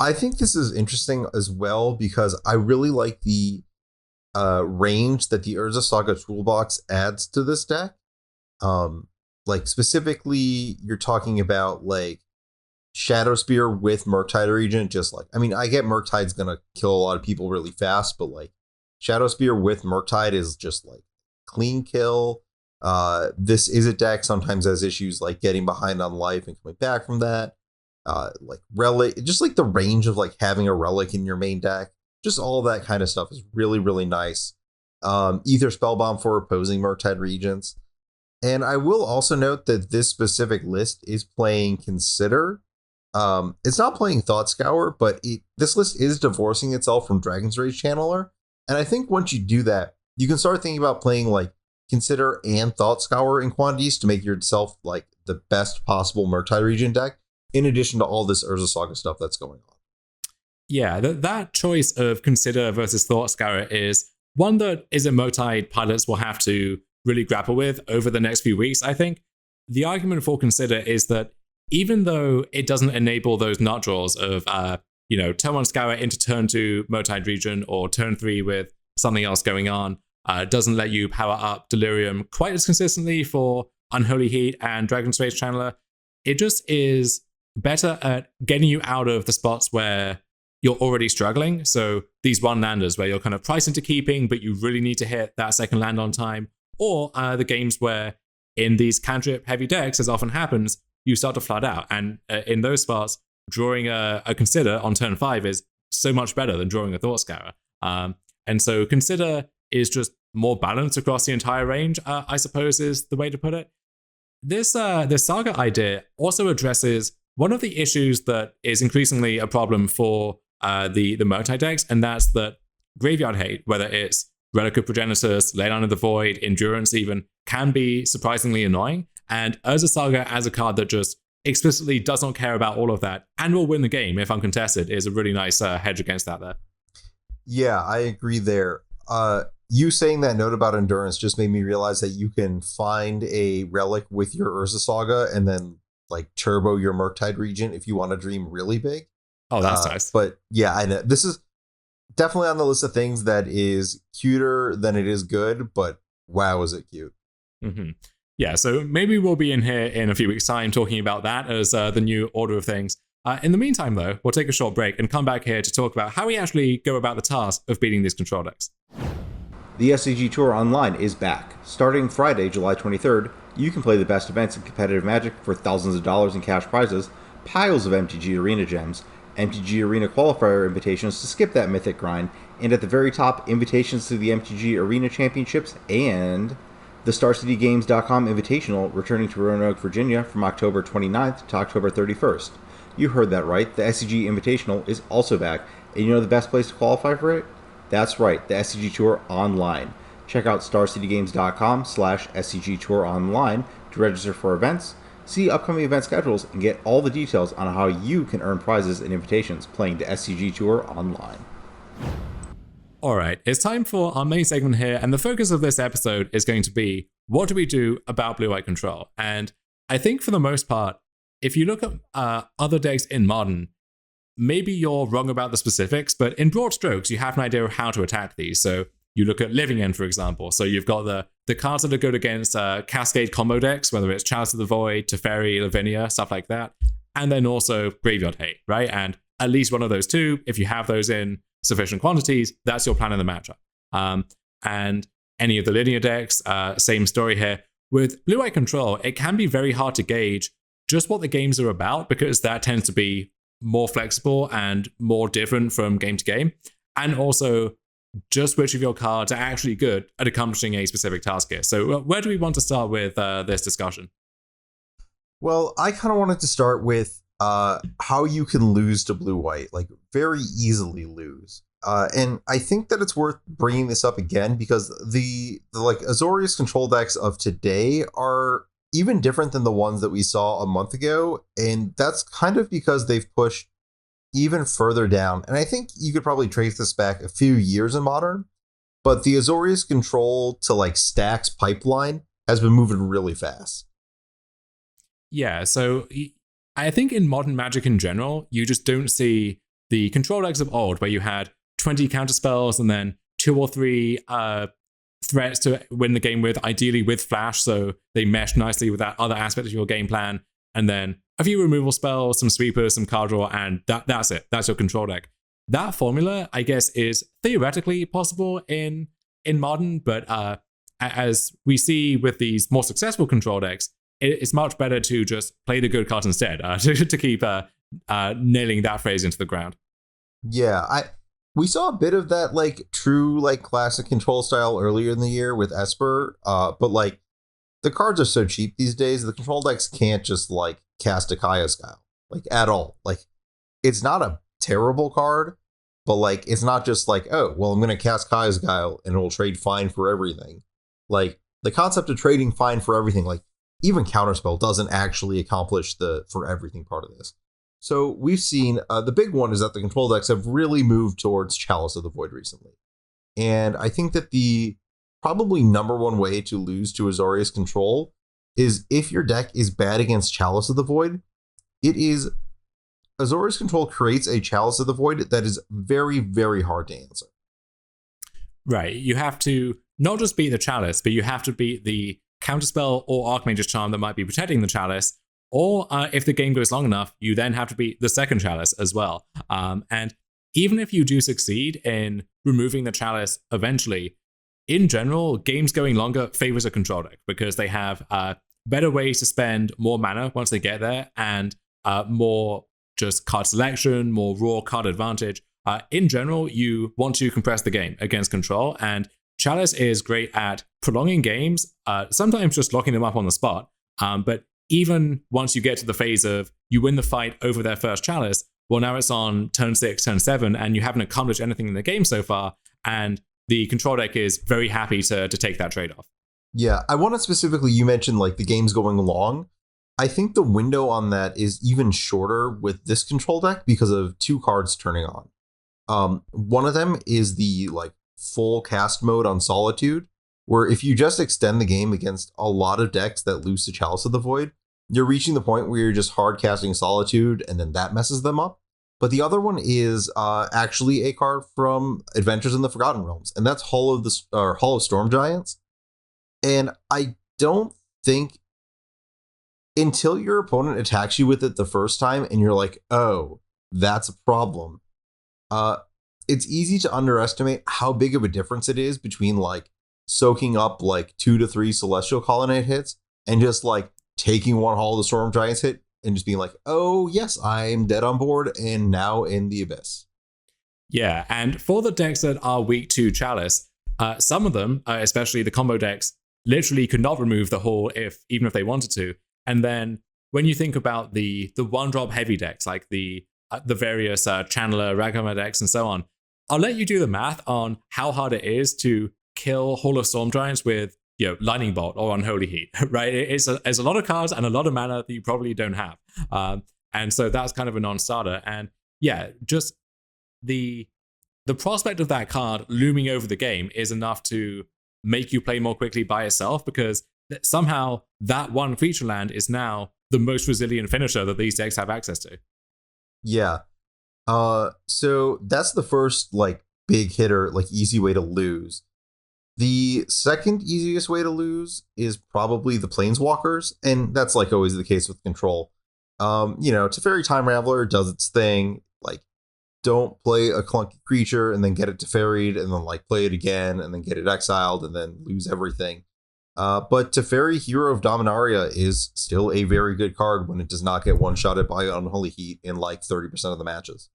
I think this is interesting as well, because I really like the range that the Urza Saga toolbox adds to this deck. Like specifically, you're talking about like Shadow Spear with Murktide Regent. Just like, I mean, I get Murktide's gonna kill a lot of people really fast, but like Shadow Spear with Murktide is just like clean kill. This Izzet deck sometimes has issues like getting behind on life and coming back from that. Like relic, just like the range of like having a relic in your main deck, just all that kind of stuff is really, really nice. Ether Spellbomb for opposing Murktide Regents. And I will also note that this specific list is playing Consider. It's not playing Thought Scour, but this list is divorcing itself from Dragon's Rage Channeler. And I think once you do that, you can start thinking about playing like Consider and Thought Scour in quantities to make yourself like the best possible Murktide Regent deck, in addition to all this Urza Saga stuff that's going on. Yeah, that choice of Consider versus Thought Scour is one that Izzet Motide pilots will have to really grapple with over the next few weeks, I think. The argument for Consider is that even though it doesn't enable those nut draws of, turn 1 Scour into turn 2 Motide Region, or turn 3 with something else going on, doesn't let you power up Delirium quite as consistently for Unholy Heat and Dragon's Rage Channeler, it just is better at getting you out of the spots where you're already struggling. So these one-landers where you're kind of priced into keeping, but you really need to hit that second land on time, or the games where in these cantrip heavy decks, as often happens, you start to flood out. And in those spots, drawing a Consider on turn 5 is so much better than drawing a Thought Scour. And so Consider is just more balanced across the entire range, I suppose is the way to put it. This Saga idea also addresses one of the issues that is increasingly a problem for the Murktide decks, and that's that graveyard hate, whether it's Relic of Progenitors, Leyline of the Void, Endurance even, can be surprisingly annoying. And Urza Saga as a card that just explicitly does not care about all of that and will win the game if uncontested is a really nice hedge against that there. Yeah, I agree there. You saying that note about Endurance just made me realize that you can find a relic with your Urza Saga and then like turbo your Murktide Regent if you want to dream really big. Oh, that's nice. But yeah, I know this is definitely on the list of things that is cuter than it is good, but wow, is it cute. Mm-hmm. Yeah, so maybe we'll be in here in a few weeks' time talking about that as the new order of things. In the meantime, though, we'll take a short break and come back here to talk about how we actually go about the task of beating these control decks. The SCG Tour Online is back. Starting Friday, July 23rd, You can play the best events in competitive Magic for thousands of dollars in cash prizes, piles of MTG Arena gems, MTG Arena qualifier invitations to skip that mythic grind, and at the very top, invitations to the MTG Arena Championships and the StarCityGames.com Invitational returning to Roanoke, Virginia from October 29th to October 31st. You heard that right, the SCG Invitational is also back, and you know the best place to qualify for it? That's right, the SCG Tour Online. Check out starcitygames.com/SCG Tour Online to register for events, see upcoming event schedules, and get all the details on how you can earn prizes and invitations playing the SCG Tour Online. All right, it's time for our main segment here, and the focus of this episode is going to be, what do we do about blue-white control? And I think for the most part, if you look at other decks in Modern, maybe you're wrong about the specifics, but in broad strokes, you have an idea of how to attack these. So you look at Living End, for example. So you've got the cards that are good against Cascade combo decks, whether it's Chalice of the Void, Teferi, Lavinia, stuff like that. And then also Graveyard Hate, right? And at least one of those two, if you have those in sufficient quantities, that's your plan in the matchup. And any of the linear decks, same story here. With blue-white control, it can be very hard to gauge just what the games are about, because that tends to be more flexible and more different from game to game. And also just which of your cards are actually good at accomplishing a specific task here. So where do we want to start with this discussion? Well, I kind of wanted to start with how you can lose to blue-white, like very easily lose. And I think that it's worth bringing this up again because the like Azorius Control decks of today are even different than the ones that we saw a month ago. And that's kind of because they've pushed even further down. And I think you could probably trace this back a few years in Modern, but the Azorius Control to like stacks pipeline has been moving really fast. Yeah, so I think in Modern Magic in general, you just don't see the control decks of old where you had 20 counterspells and then 2 or 3 threats to win the game with, ideally with flash, so they mesh nicely with that other aspect of your game plan, and then a few removal spells, some sweepers, some card draw, and that's it. That's your control deck. That formula, I guess, is theoretically possible in Modern, but as we see with these more successful control decks, it's much better to just play the good cards instead, to keep nailing that phrase into the ground. Yeah, we saw a bit of that like true like classic control style earlier in the year with Esper, but like the cards are so cheap these days, the control decks can't just like cast a Kaya Guile like at all. Like it's not a terrible card, but like it's not just like, oh well, I'm gonna cast Kaya's Guile and it'll trade fine for everything. Like the concept of trading fine for everything, like even Counterspell doesn't actually accomplish the for everything part of this. So we've seen the big one is that the control decks have really moved towards Chalice of the Void recently. And I think that the probably number one way to lose to Azorius Control is if your deck is bad against Chalice of the Void, it is Azorius Control creates a Chalice of the Void that is very, very hard to answer. Right. You have to not just beat the Chalice, but you have to beat the Counterspell or Archmage's Charm that might be protecting the Chalice. Or if the game goes long enough, you then have to beat the second Chalice as well. And even if you do succeed in removing the Chalice eventually, in general, games going longer favors a control deck because they have better ways to spend more mana once they get there and more just card selection, more raw card advantage. In general, you want to compress the game against control, and Chalice is great at prolonging games, sometimes just locking them up on the spot. But even once you get to the phase of you win the fight over their first Chalice, well, now it's on turn 6, turn 7, and you haven't accomplished anything in the game so far, and the control deck is very happy to take that trade-off. Yeah, I wanted specifically, you mentioned like the game's going long. I think the window on that is even shorter with this control deck because of 2 cards turning on. One of them is the like full cast mode on Solitude, where if you just extend the game against a lot of decks that lose to Chalice of the Void, you're reaching the point where you're just hard casting Solitude and then that messes them up. But the other one is actually a card from Adventures in the Forgotten Realms, and that's Hall of Storm Giants. And I don't think until your opponent attacks you with it the first time and you're like, oh, that's a problem. It's easy to underestimate how big of a difference it is between like soaking up like 2 to 3 Celestial Colonnade hits and just like taking one Hall of the Storm Giants hit and just being like, oh yes, I'm dead on board and now in the abyss. Yeah, and for the decks that are weak to Chalice, some of them, especially the combo decks, literally could not remove the Hall even if they wanted to. And then when you think about the one-drop heavy decks, like the various Channeler, Ragama decks, and so on, I'll let you do the math on how hard it is to kill Hall of Storm Giants with Lightning Bolt or Unholy Heat, right? It's a lot of cards and a lot of mana that you probably don't have. And so that's kind of a non-starter. And yeah, just the prospect of that card looming over the game is enough to make you play more quickly by itself, because somehow that one creature land is now the most resilient finisher that these decks have access to. Yeah. So that's the first like big hitter, like easy way to lose. The second easiest way to lose is probably the Planeswalkers, and that's like always the case with Control. Teferi Time Raveler does its thing. Like, don't play a clunky creature and then get it Teferi'd and then like play it again and then get it exiled and then lose everything. But Teferi, Hero of Dominaria, is still a very good card when it does not get one-shotted by Unholy Heat in like 30% of the matches.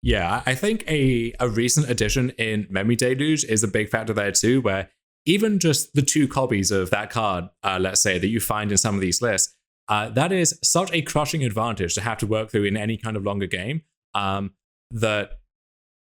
Yeah, I think a recent addition in Memory Deluge is a big factor there too, where even just the 2 copies of that card, let's say, that you find in some of these lists, that is such a crushing advantage to have to work through in any kind of longer game, that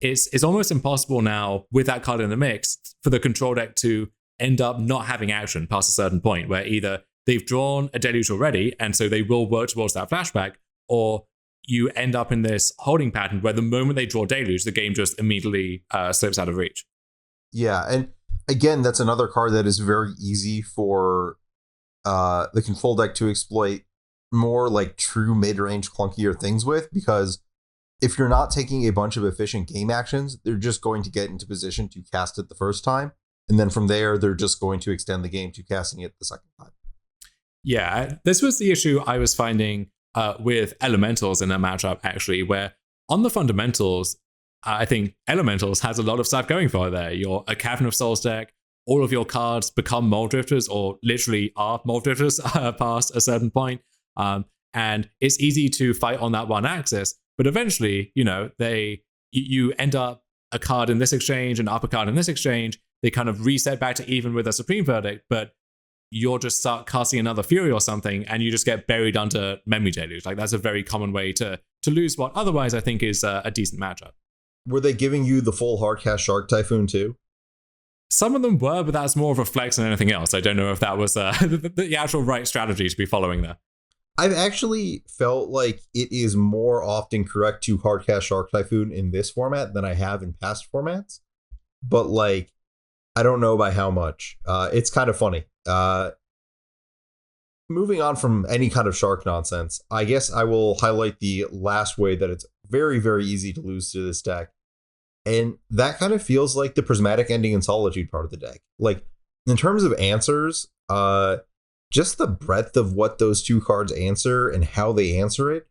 it's almost impossible now with that card in the mix for the control deck to end up not having action past a certain point, where either they've drawn a Deluge already and so they will work towards that flashback, or you end up in this holding pattern where the moment they draw Deluge, the game just immediately slips out of reach. Yeah, and again, that's another card that is very easy for the control deck to exploit more like true mid-range clunkier things with, because if you're not taking a bunch of efficient game actions, they're just going to get into position to cast it the first time. And then from there, they're just going to extend the game to casting it the second time. Yeah, this was the issue I was finding with Elementals in that matchup, actually, where on the fundamentals, I think Elementals has a lot of stuff going for it there. You're a Cavern of Souls deck, all of your cards become Mold Drifters, or literally are Mold Drifters past a certain point. And it's easy to fight on that one axis, but eventually, you end up a card in this exchange, an upper card in this exchange. They kind of reset back to even with a Supreme Verdict, but you'll just start casting another Fury or something, and you just get buried under Memory Deluge. Like, that's a very common way to lose what otherwise I think is a decent matchup. Were they giving you the full hardcast Shark Typhoon too? Some of them were, but that's more of a flex than anything else. I don't know if that was the actual right strategy to be following there. I've actually felt like it is more often correct to hardcast Shark Typhoon in this format than I have in past formats. But like, I don't know by how much. It's kind of funny. Moving on from any kind of shark nonsense, I guess I will highlight the last way that it's very, very easy to lose to this deck. And that kind of feels like the Prismatic Ending and Solitude part of the deck. Like, in terms of answers, just the breadth of what those 2 cards answer and how they answer it.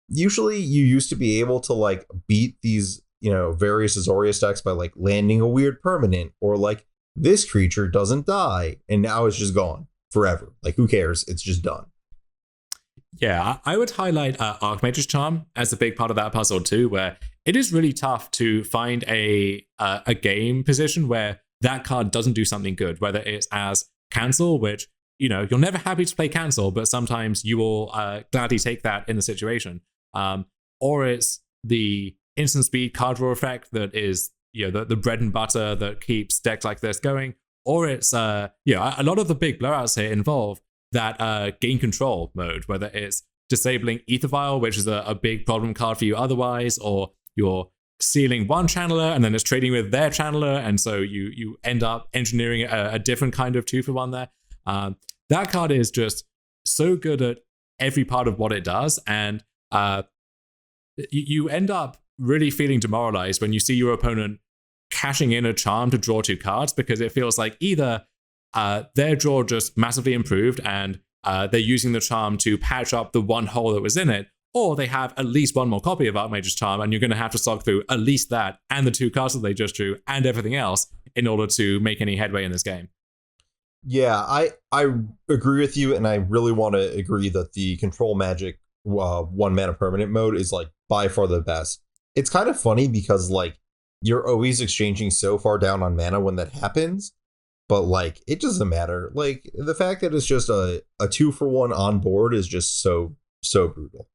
Usually you used to be able to like beat these, various Azorius decks by like landing a weird permanent, or like this creature doesn't die, and now it's just gone forever. Like, who cares? It's just done. Yeah, I would highlight Archmage's Charm as a big part of that puzzle too, where it is really tough to find a game position where that card doesn't do something good, whether it's as cancel, which, you're never happy to play cancel, but sometimes you will gladly take that in the situation. Or it's the instant speed card draw effect that is, the bread and butter that keeps decks like this going. Or it's, a lot of the big blowouts here involve that gain control mode, whether it's disabling Ether Vial, which is a big problem card for you otherwise, or you're sealing one channeler and then it's trading with their channeler, and so you end up engineering a different kind of 2-for-1 there. That card is just so good at every part of what it does, and you end up really feeling demoralized when you see your opponent cashing in a charm to draw 2 cards, because it feels like either their draw just massively improved and they're using the charm to patch up the one hole that was in it, or they have at least one more copy of Archmage's Charm, and you're going to have to slog through at least that and the 2 cards that they just drew and everything else in order to make any headway in this game. Yeah, I agree with you, and I really want to agree that the control magic 1 mana permanent mode is like by far the best. It's kind of funny because like you're always exchanging so far down on mana when that happens, but like it doesn't matter. Like the fact that it's just a 2-for-1 on board is just so brutal.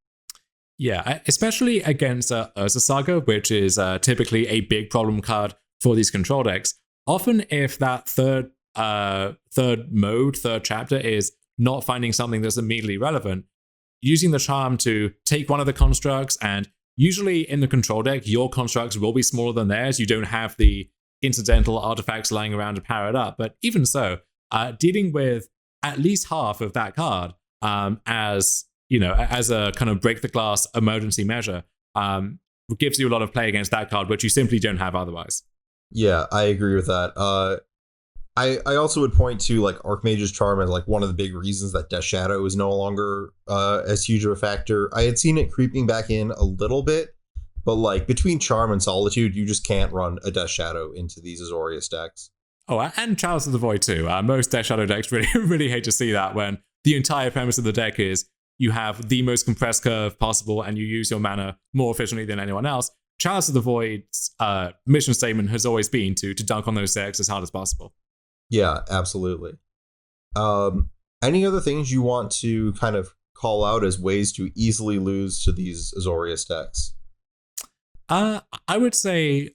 Yeah, especially against Urza Saga, which is typically a big problem card for these control decks. Often, if that third chapter is not finding something that's immediately relevant, using the charm to take one of the constructs, and usually in the control deck, your constructs will be smaller than theirs. You don't have the incidental artifacts lying around to power it up. But even so, dealing with at least half of that card as a kind of break the glass emergency measure, gives you a lot of play against that card, which you simply don't have otherwise. Yeah, I agree with that. I also would point to like Archmage's Charm as like one of the big reasons that Death Shadow is no longer as huge of a factor. I had seen it creeping back in a little bit, but like between Charm and Solitude, you just can't run a Death Shadow into these Azorius decks. Oh, and Chalice of the Void too. Most Death Shadow decks really hate to see that, when the entire premise of the deck is you have the most compressed curve possible and you use your mana more efficiently than anyone else. Chalice of the Void's mission statement has always been to dunk on those decks as hard as possible. Yeah, absolutely. Any other things you want to kind of call out as ways to easily lose to these Azorius decks? I would say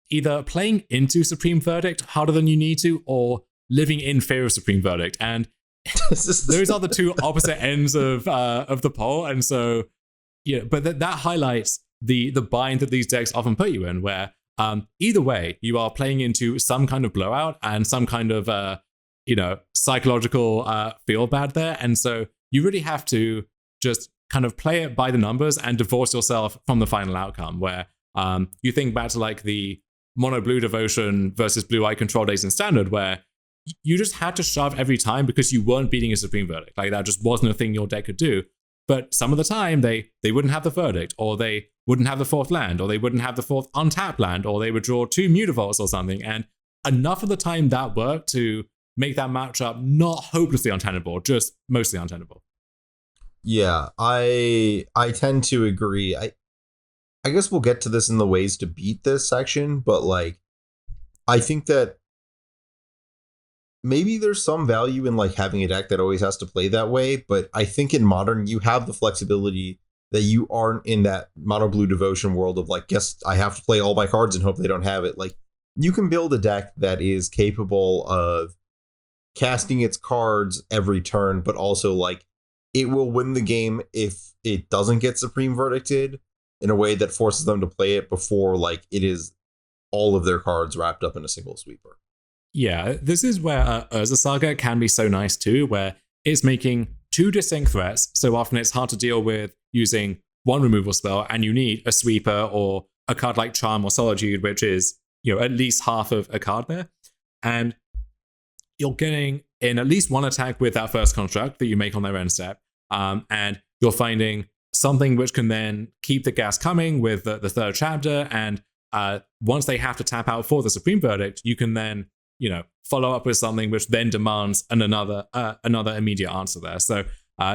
either playing into Supreme Verdict harder than you need to, or living in fear of Supreme Verdict. And those are the two opposite ends of the poll. And so, but that highlights the bind that these decks often put you in, where either way, you are playing into some kind of blowout and some kind of psychological feel bad there. And so you really have to just kind of play it by the numbers and divorce yourself from the final outcome, where you think back to like the mono blue devotion versus blue eye control days in standard, where you just had to shove every time because you weren't beating a Supreme Verdict. Like that just wasn't a thing your deck could do. But some of the time they wouldn't have the verdict, or they wouldn't have the fourth land, or they wouldn't have the fourth untapped land, or they would draw 2 Mutavaults or something. And enough of the time that worked to make that matchup not hopelessly untenable, just mostly untenable. Yeah, I tend to agree. I guess we'll get to this in the ways to beat this section, but like I think that maybe there's some value in like having a deck that always has to play that way, but I think in Modern you have the flexibility that you aren't in that mono blue devotion world of like, guess I have to play all my cards and hope they don't have it. Like you can build a deck that is capable of casting its cards every turn, but also like it will win the game if it doesn't get Supreme Verdicted in a way that forces them to play it before like it is all of their cards wrapped up in a single sweeper. Yeah, this is where Urza Saga can be so nice too, where it's making 2 distinct threats, so often it's hard to deal with using one removal spell, and you need a sweeper or a card like Charm or Solitude, which is at least half of a card there. And you're getting in at least one attack with that first construct that you make on their end step, and you're finding something which can then keep the gas coming with the third chapter, and once they have to tap out for the Supreme Verdict, you can then follow up with something which then demands another immediate answer there. So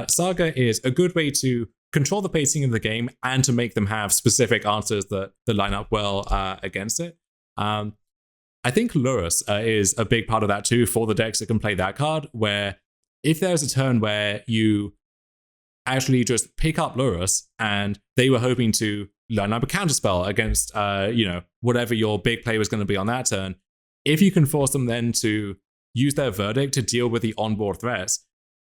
Saga is a good way to control the pacing of the game and to make them have specific answers that line up well against it. I think Lurrus is a big part of that too for the decks that can play that card, where if there's a turn where you actually just pick up Lurrus and they were hoping to line up a counterspell against whatever your big play was going to be on that turn, if you can force them then to use their verdict to deal with the onboard threats,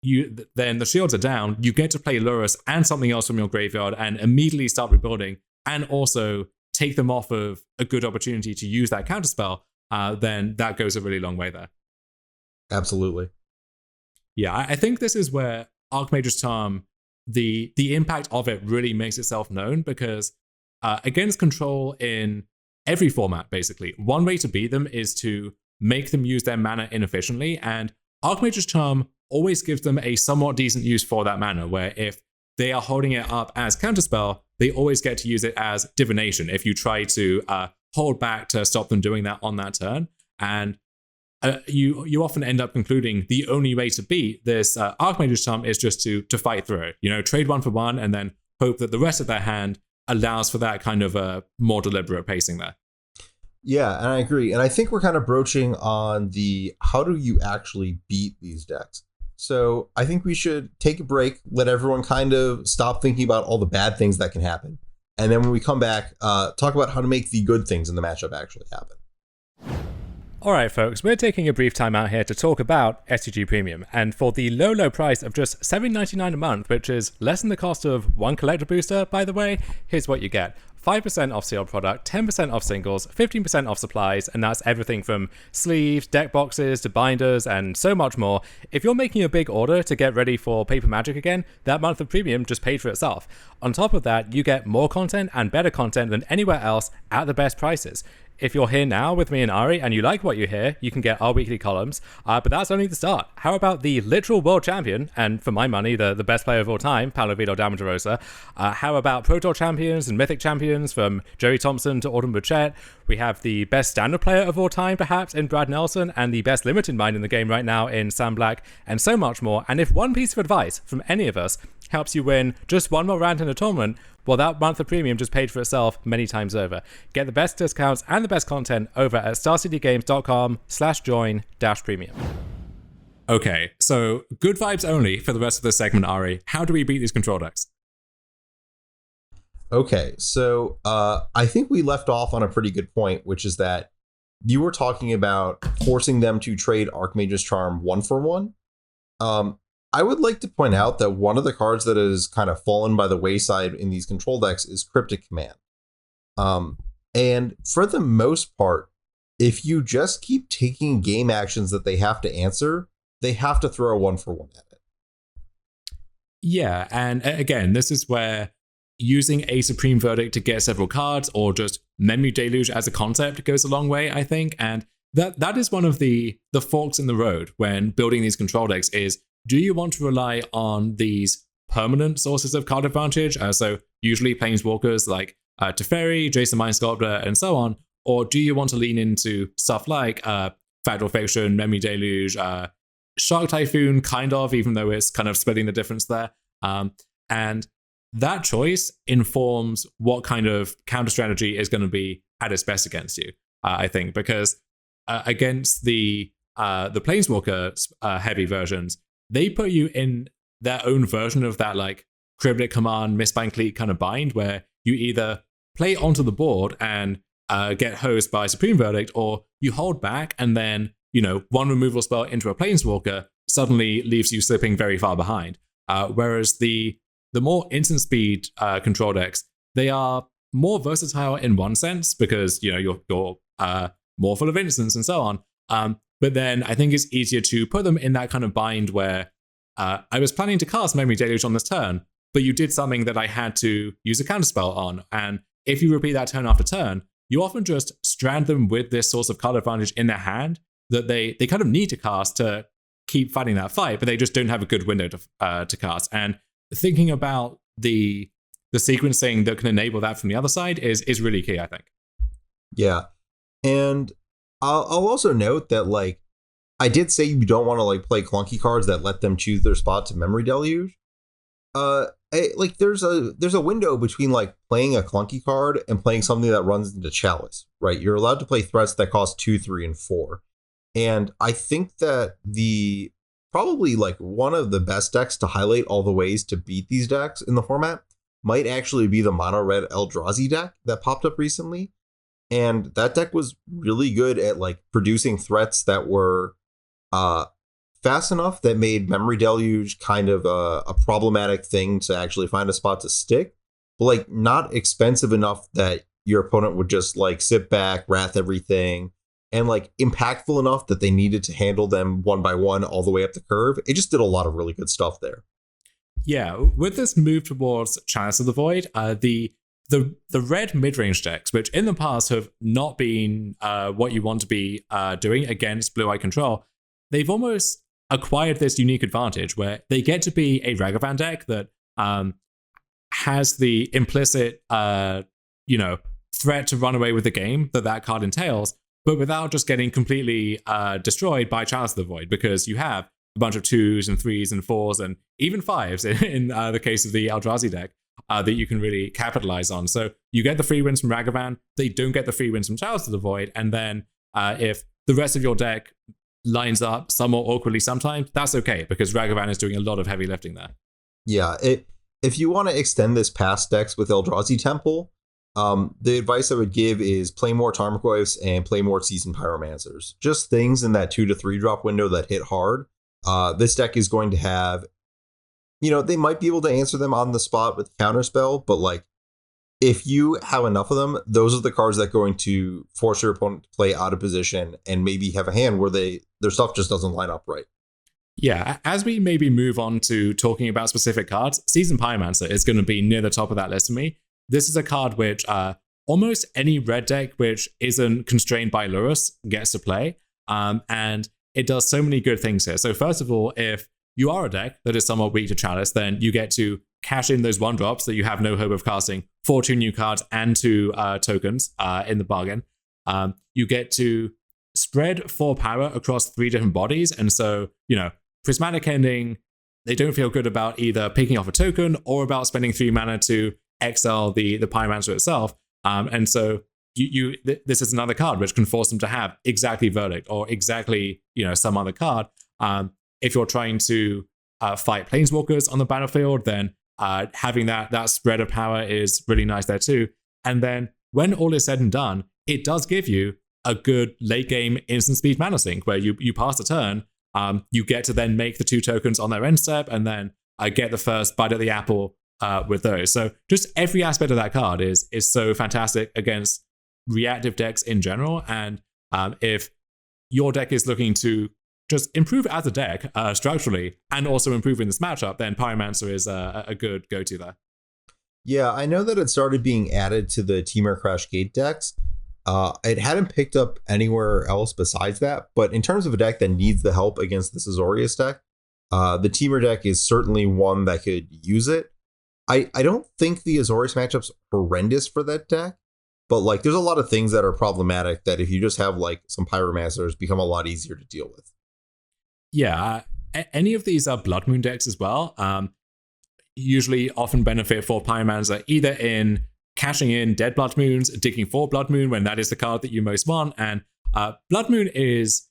then the shields are down, you get to play Lurrus and something else from your graveyard and immediately start rebuilding, and also take them off of a good opportunity to use that counterspell, then that goes a really long way there. Absolutely. Yeah, I think this is where Archmage's Charm, the impact of it really makes itself known, because against control in every format, basically, one way to beat them is to make them use their mana inefficiently, and Archmage's Charm always gives them a somewhat decent use for that mana, where if they are holding it up as counterspell, they always get to use it as divination if you try to hold back to stop them doing that on that turn. And you often end up concluding the only way to beat this Archmage's Charm is just to fight through it. Trade 1 for 1 and then hope that the rest of their hand allows for that kind of more deliberate pacing there. Yeah, and I agree. And I think we're kind of broaching on the how do you actually beat these decks? So I think we should take a break, let everyone kind of stop thinking about all the bad things that can happen. And then when we come back, talk about how to make the good things in the matchup actually happen. All right, folks, we're taking a brief time out here to talk about STG Premium. And for the low price of just $7.99 a month, which is less than the cost of one collector booster, by the way, here's what you get. 5% off sealed product, 10% off singles, 15% off supplies, and that's everything from sleeves, deck boxes, to binders, and so much more. If you're making a big order to get ready for Paper Magic again, that month of premium just paid for itself. On top of that, you get more content and better content than anywhere else at the best prices. If you're here now with me and Ari and you like what you hear, you can get our weekly columns, but that's only the start. How about the literal world champion, and for my money, the best player of all time, Paulo Vitor Damagerosa? How about Pro Tour champions and Mythic champions from Jerry Thompson to Autumn Burchett? We have the best standard player of all time, perhaps, in Brad Nelson, and the best limited mind in the game right now in Sam Black, and so much more. And if one piece of advice from any of us helps you win just one more round in a tournament, well, that month of premium just paid for itself many times over. Get the best discounts and the best content over at starcitygames.com/join-premium. Okay, so good vibes only for the rest of this segment, Ari. How do we beat these control decks? Okay, so I think we left off on a pretty good point, which is that you were talking about forcing them to trade Archmage's Charm 1 for 1. I would like to point out that one of the cards that has kind of fallen by the wayside in these control decks is Cryptic Command. And for the most part, if you just keep taking game actions that they have to answer, they have to throw a 1 for 1 at it. Yeah, and again, this is where using a Supreme Verdict to get several cards or just Memory Deluge as a concept goes a long way, I think. And that is one of the forks in the road when building these control decks is, do you want to rely on these permanent sources of card advantage? So usually Planeswalkers like Teferi, Jason Mind Sculptor, and so on. Or do you want to lean into stuff like Fractal Fiction, Memory Deluge, Shark Typhoon, kind of, even though it's kind of splitting the difference there. And that choice informs what kind of counter strategy is going to be at its best against you, I think, because against the Planeswalker heavy versions, they put you in their own version of that like Cryptic Command, Mistbind Cleat kind of bind, where you either play onto the board and get hosed by Supreme Verdict, or you hold back and then, one removal spell into a Planeswalker suddenly leaves you slipping very far behind. Whereas the more instant speed control decks, they are more versatile in one sense because, you're more full of instants and so on. But then I think it's easier to put them in that kind of bind where I was planning to cast Memory Deluge on this turn, but you did something that I had to use a counterspell on. And if you repeat that turn after turn, you often just strand them with this source of card advantage in their hand that they kind of need to cast to keep fighting that fight, but they just don't have a good window to cast. And thinking about the sequencing that can enable that from the other side is really key, I think. Yeah. And I'll also note that, like, I did say you don't want to play clunky cards that let them choose their spot to Memory Deluge. There's a window between playing a clunky card and playing something that runs into Chalice, right? You're allowed to play threats that cost 2, 3, and 4. And I think that probably one of the best decks to highlight all the ways to beat these decks in the format might actually be the mono red Eldrazi deck that popped up recently. And that deck was really good at producing threats that were fast enough that made Memory Deluge kind of a problematic thing to actually find a spot to stick, but not expensive enough that your opponent would just sit back, wrath everything, and impactful enough that they needed to handle them one by one all the way up the curve. It just did a lot of really good stuff there. Yeah, with this move towards Chalice of the Void, the red mid-range decks, which in the past have not been what you want to be doing against Blue-Eye Control, they've almost acquired this unique advantage where they get to be a Ragavan deck that has the implicit, threat to run away with the game that card entails, but without just getting completely destroyed by Chalice of the Void, because you have a bunch of 2s and 3s and 4s and even 5s in the case of the Eldrazi deck that you can really capitalize on. So you get the free wins from Ragavan, they don't get the free wins from Chalice of the Void, and then if the rest of your deck lines up somewhat awkwardly sometimes, that's okay, because Ragavan is doing a lot of heavy lifting there. Yeah, if you want to extend this past decks with Eldrazi Temple, the advice I would give is play more Tarmogoyfs and play more Seasoned Pyromancers. Just things in that 2 to 3 drop window that hit hard. This deck is going to have, they might be able to answer them on the spot with Counterspell, but like, if you have enough of them, those are the cards that are going to force your opponent to play out of position and maybe have a hand where their stuff just doesn't line up right. Yeah, as we maybe move on to talking about specific cards, Seasoned Pyromancer is going to be near the top of that list for me. This is a card which almost any red deck which isn't constrained by Lurrus gets to play, and it does so many good things here. So first of all, if you are a deck that is somewhat weak to Chalice, then you get to cash in those 1-drops that you have no hope of casting for 2 new cards and 2 tokens in the bargain. You get to spread 4 power across 3 different bodies, and so, Prismatic Ending, they don't feel good about either picking off a token or about spending 3 mana to exile the Pyromancer itself. And so this is another card which can force them to have exactly Verdict or exactly, some other card. If you're trying to fight Planeswalkers on the battlefield, then having that spread of power is really nice there too. And then when all is said and done, it does give you a good late game instant speed mana sink where you pass a turn, you get to then make the 2 tokens on their end step and then get the first bite at the apple with those. So just every aspect of that card is so fantastic against reactive decks in general. And if your deck is looking to just improve as a deck structurally and also improve in this matchup, then Pyromancer is a good go-to there. Yeah, I know that it started being added to the Temur Crash Gate decks. It hadn't picked up anywhere else besides that, but in terms of a deck that needs the help against this Azorius deck, the Temur deck is certainly one that could use it. I don't think the Azorius matchup's horrendous for that deck, but like there's a lot of things that are problematic that if you just have like some Pyromancers become a lot easier to deal with. Yeah, any of these are Blood Moon decks as well. Usually often benefit for Pyromancer either in cashing in dead Blood Moons, digging for Blood Moon when that is the card that you most want. And Blood Moon is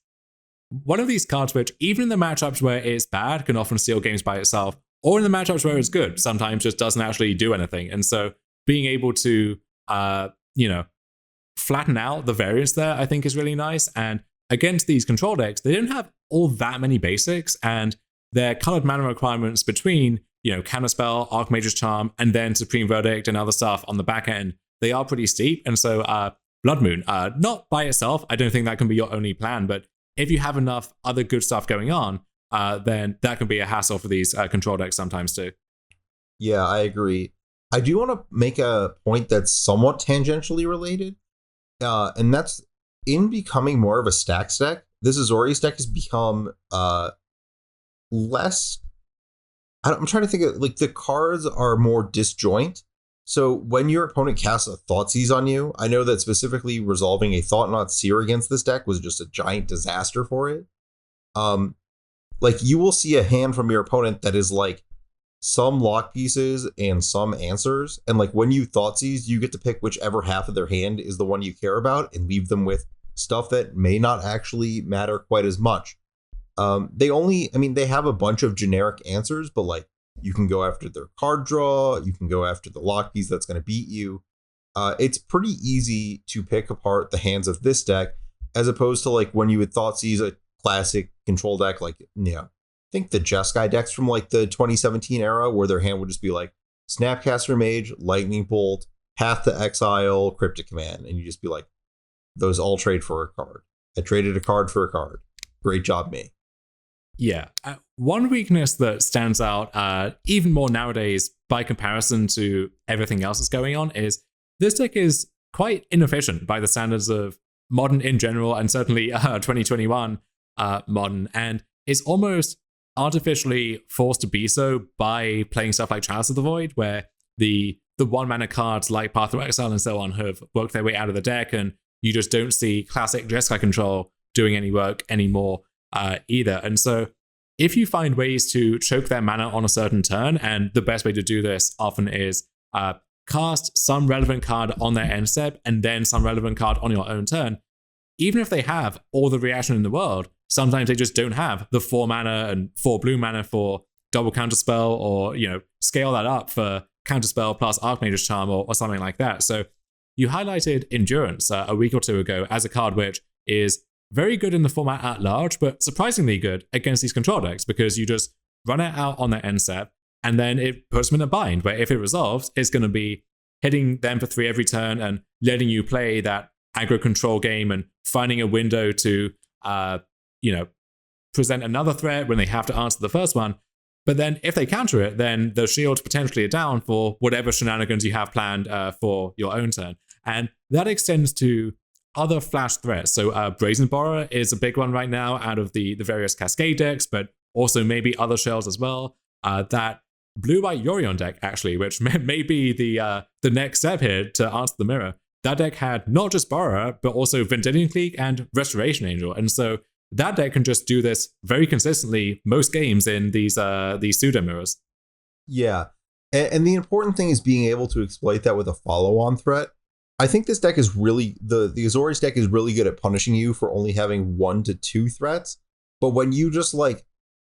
one of these cards which, even in the matchups where it's bad, can often steal games by itself, or in the matchups where it's good, sometimes just doesn't actually do anything. And so being able to, flatten out the variance there, I think is really nice. And against these control decks, they don't have all that many basics, and their colored mana requirements between, Counterspell, Archmage's Charm, and then Supreme Verdict and other stuff on the back end, they are pretty steep. And so Blood Moon, not by itself, I don't think that can be your only plan, but if you have enough other good stuff going on, then that can be a hassle for these control decks sometimes too. Yeah, I agree. I do want to make a point that's somewhat tangentially related, and that's in becoming more of a stacks deck. This Azorius deck has become less. I'm trying to think of, like, the cards are more disjoint. So when your opponent casts a Thoughtseize on you, I know that specifically resolving a Thought-Knot Seer against this deck was just a giant disaster for it. Like, you will see a hand from your opponent that is like some lock pieces and some answers, and like when you Thoughtseize, you get to pick whichever half of their hand is the one you care about and leave them with stuff that may not actually matter quite as much. They have a bunch of generic answers, but like you can go after their card draw, you can go after the lock piece that's going to beat you. It's pretty easy to pick apart the hands of this deck, as opposed to like when you would Thoughtseize a classic control deck, like, I think the Jeskai decks from like the 2017 era, where their hand would just be like Snapcaster Mage, Lightning Bolt, Path to Exile, Cryptic Command, and you just be like, those all trade for a card. I traded a card for a card. Great job, me. Yeah. One weakness that stands out even more nowadays by comparison to everything else that's going on is this deck is quite inefficient by the standards of Modern in general, and certainly 2021 Modern, and it's almost artificially forced to be so by playing stuff like Chalice of the Void, where the 1-mana cards like Path to Exile and so on have worked their way out of the deck, and you just don't see classic Jeskai control doing any work anymore either. And so if you find ways to choke their mana on a certain turn, and the best way to do this often is cast some relevant card on their end step and then some relevant card on your own turn, even if they have all the reaction in the world, sometimes they just don't have the 4 mana and 4 blue mana for double counterspell, or, scale that up for counterspell plus Archmage's Charm or something like that. So you highlighted Endurance a week or two ago as a card which is very good in the format at large, but surprisingly good against these control decks, because you just run it out on their end step, and then it puts them in a bind where if it resolves, it's going to be hitting them for 3 every turn and letting you play that aggro control game and finding a window to, present another threat when they have to answer the first one. But then if they counter it, then the shields potentially are down for whatever shenanigans you have planned for your own turn. And that extends to other flash threats. So Brazen Borrower is a big one right now out of the various Cascade decks, but also maybe other shells as well. That blue-white Yorion deck, actually, which may be the next step here to answer the mirror. That deck had not just Borrower, but also Vendilion Clique and Restoration Angel. And so that deck can just do this very consistently most games in these pseudo mirrors. Yeah. And the important thing is being able to exploit that with a follow-on threat. I think this deck is really, the Azorius deck is really good at punishing you for only having 1 to 2 threats. But when you just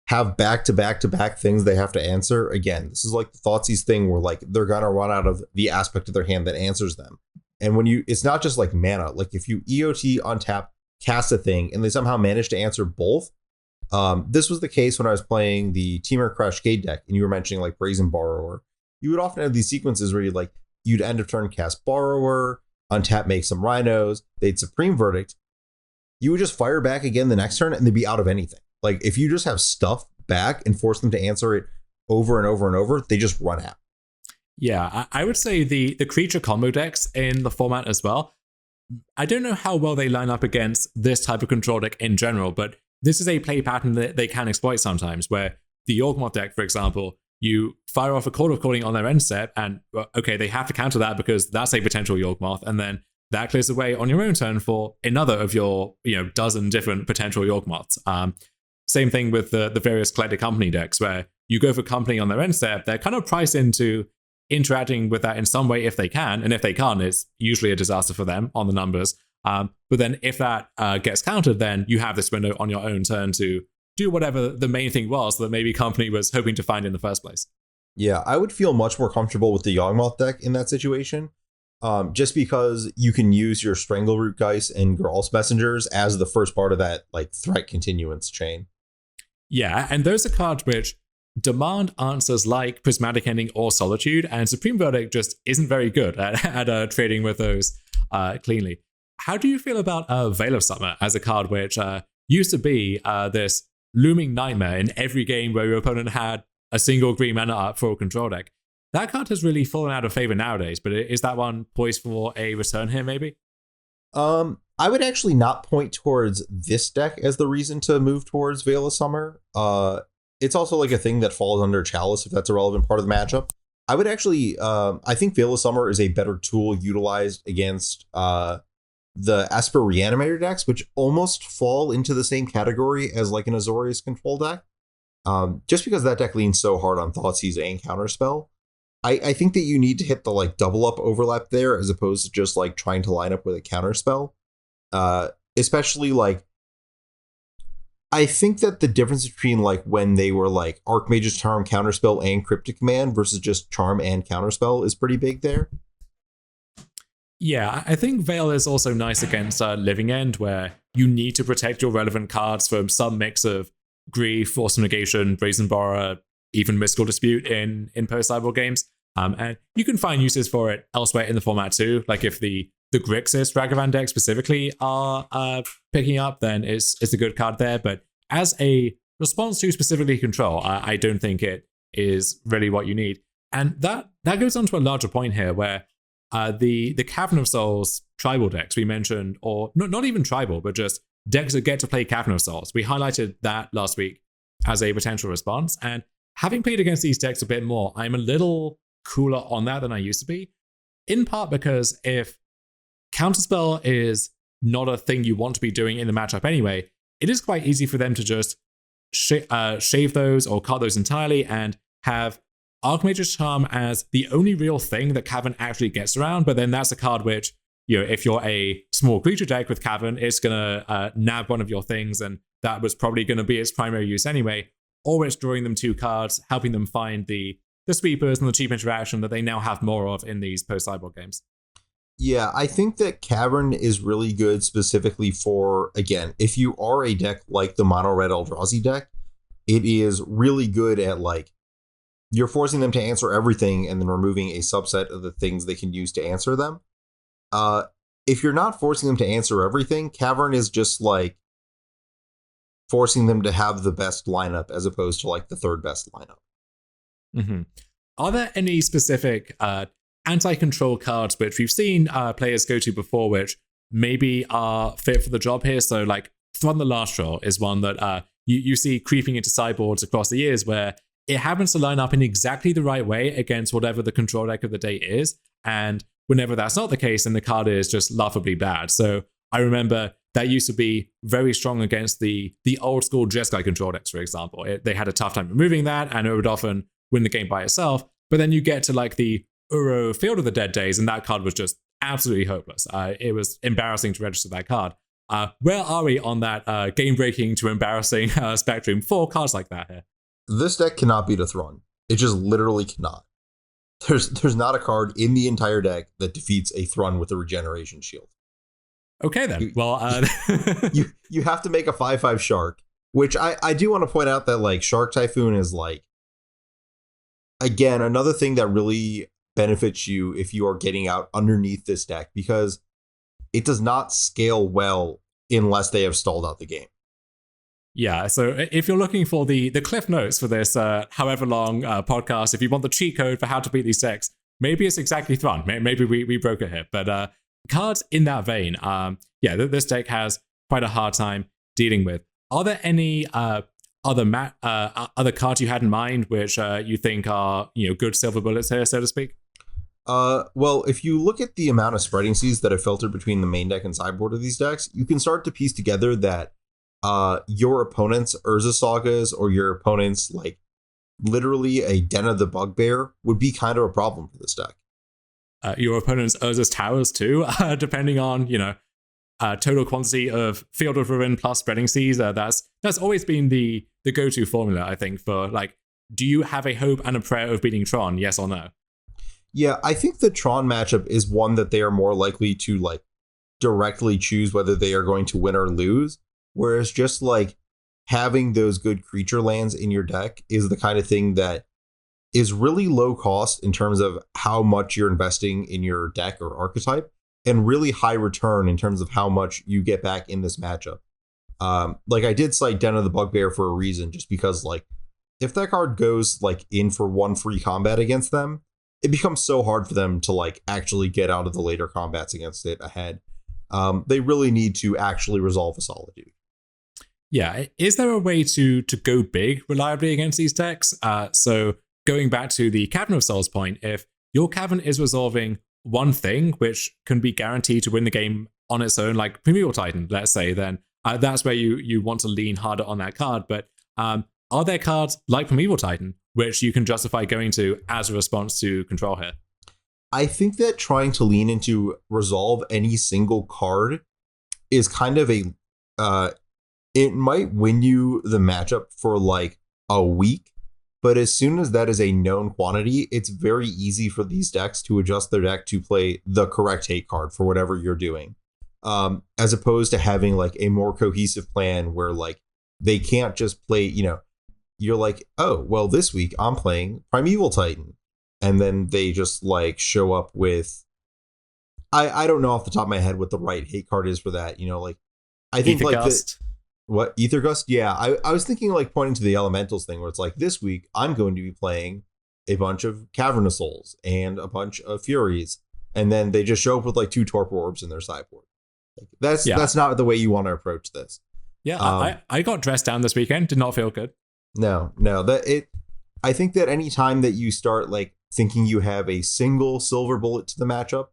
have back-to-back things they have to answer, again, this is like the Thoughtseize thing where they're going to run out of the aspect of their hand that answers them. And when it's not just mana, if you EOT untap, cast a thing, and they somehow manage to answer both. This was the case when I was playing the Temur Cascade deck, and you were mentioning Brazen Borrower. You would often have these sequences where you'd end of turn cast Borrower, untap, make some Rhinos, they'd Supreme Verdict. You would just fire back again the next turn, and they'd be out of anything. If you just have stuff back and force them to answer it over and over and over, they just run out. Yeah, I would say the creature combo decks in the format as well. I don't know how well they line up against this type of control deck in general, but this is a play pattern that they can exploit sometimes, where the Yawgmoth deck, for example, you fire off a Court of Calling on their end step, and okay, they have to counter that because that's a potential Yawgmoth, and then that clears away on your own turn for another of your dozen different potential Yawgmoths. Same thing with the various Collected Company decks, where you go for Company on their end step, they're kind of priced into interacting with that in some way if they can, and if they can't, it's usually a disaster for them on the numbers. But then if that gets countered, then you have this window on your own turn to do whatever the main thing was that maybe Company was hoping to find in the first place. Yeah, I would feel much more comfortable with the Yawgmoth deck in that situation, just because you can use your Strangleroot Geist and Geralt's Messengers as the first part of that threat continuance chain. Yeah, and those are cards which demand answers like Prismatic Ending or Solitude, and Supreme Verdict just isn't very good at trading with those cleanly. How do you feel about Veil of Summer as a card which used to be this looming nightmare in every game where your opponent had a single green mana up for a control deck? That card has really fallen out of favor nowadays, but is that one poised for a return here maybe? I would actually not point towards this deck as the reason to move towards Veil of Summer. It's also a thing that falls under Chalice if that's a relevant part of the matchup. I would actually, I think Veil of Summer is a better tool utilized against the Esper Reanimator decks, which almost fall into the same category as an Azorius Control deck. Just because that deck leans so hard on Thoughtseize and Counterspell. I think that you need to hit the double up overlap there as opposed to just trying to line up with a Counterspell. Especially I think that the difference between when they were Archmage's Charm, Counterspell, and Cryptic Command versus just Charm and Counterspell is pretty big there. Yeah, I think Veil is also nice against Living End, where you need to protect your relevant cards from some mix of Grief, Force of Negation, Brazen Borrower, even Mystical Dispute in post-cyborg games. And you can find uses for it elsewhere in the format too. If the Grixis Ragavan deck specifically are picking up, then it's a good card there. But as a response to specifically control, I don't think it is really what you need. And that goes on to a larger point here, where the Cavern of Souls tribal decks we mentioned, or not even tribal, but just decks that get to play Cavern of Souls. We highlighted that last week as a potential response. And having played against these decks a bit more, I'm a little cooler on that than I used to be. In part because if Counterspell is not a thing you want to be doing in the matchup anyway, it is quite easy for them to just shave those or cut those entirely and have Archmage's Charm as the only real thing that Cavern actually gets around. But then that's a card which, if you're a small creature deck with Cavern, it's going to nab one of your things, and that was probably going to be its primary use anyway. Or it's drawing them 2 cards, helping them find the sweepers and the cheap interaction that they now have more of in these post-Cyborg games. Yeah, I think that Cavern is really good specifically for, again, if you are a deck like the mono red Eldrazi deck, it is really good at you're forcing them to answer everything and then removing a subset of the things they can use to answer them. If you're not forcing them to answer everything, Cavern is just forcing them to have the best lineup as opposed to the third best lineup. Mm-hmm. Are there any specific anti-control cards which we've seen players go to before which maybe are fit for the job here? So Thron the Last Troll is one that you see creeping into sideboards across the years where it happens to line up in exactly the right way against whatever the control deck of the day is. And whenever that's not the case, then the card is just laughably bad. So I remember that used to be very strong against the old school Jeskai control decks, for example. They had a tough time removing that, and it would often win the game by itself. But then you get to the Uro Field of the Dead days, and that card was just absolutely hopeless. It was embarrassing to register that card. Where are we on that game-breaking to embarrassing spectrum for cards like that here? This deck cannot beat a Thron. It just literally cannot. There's not a card in the entire deck that defeats a Thron with a regeneration shield. Okay, then. You have to make a 5/5 Shark, which I do want to point out that Shark Typhoon is again, another thing that really benefits you if you are getting out underneath this deck, because it does not scale well unless they have stalled out the game. Yeah, so if you're looking for the cliff notes for this however long podcast, if you want the cheat code for how to beat these decks, maybe it's exactly Thron. Maybe we broke it here. But cards in that vein, this deck has quite a hard time dealing with. Are there any other cards you had in mind which you think are good silver bullets here, so to speak? Well, if you look at the amount of spreading seas that have filtered between the main deck and sideboard of these decks, you can start to piece together that your opponent's Urza Sagas or your opponent's literally a Den of the Bugbear would be kind of a problem for this deck. Your opponent's Urza's Towers too, depending on total quantity of Field of Ruin plus spreading seas. That's always been the go-to formula, I think, for do you have a hope and a prayer of beating Tron, yes or no? Yeah, I think the Tron matchup is one that they are more likely to directly choose whether they are going to win or lose. Whereas just having those good creature lands in your deck is the kind of thing that is really low cost in terms of how much you're investing in your deck or archetype, and really high return in terms of how much you get back in this matchup. I did cite Den of the Bugbear for a reason, just because if that card goes in for 1 free combat against them, it becomes so hard for them to actually get out of the later combats against it ahead. They really need to actually resolve a Solitude. Yeah, is there a way to go big reliably against these decks? So going back to the Cavern of Souls point, if your Cavern is resolving one thing which can be guaranteed to win the game on its own, like Primeval Titan, let's say, then that's where you want to lean harder on that card. But are there cards like Primeval Titan which you can justify going to as a response to control here? I think that trying to lean into resolve any single card is kind of it might win you the matchup for a week, but as soon as that is a known quantity, it's very easy for these decks to adjust their deck to play the correct hate card for whatever you're doing. As opposed to having a more cohesive plan where they can't just play, you're oh, well, this week I'm playing Primeval Titan. And then they just show up with, I don't know off the top of my head what the right hate card is for that. I think what Ether Gust? Yeah, I was thinking pointing to the Elementals thing where it's this week I'm going to be playing a bunch of Cavern of Souls and a bunch of Furies, and then they just show up with 2 Torpor Orbs in their sideboard. That's not the way you want to approach this. Yeah, I got dressed down this weekend. Did not feel good. No, I think that any time that you start thinking you have a single silver bullet to the matchup,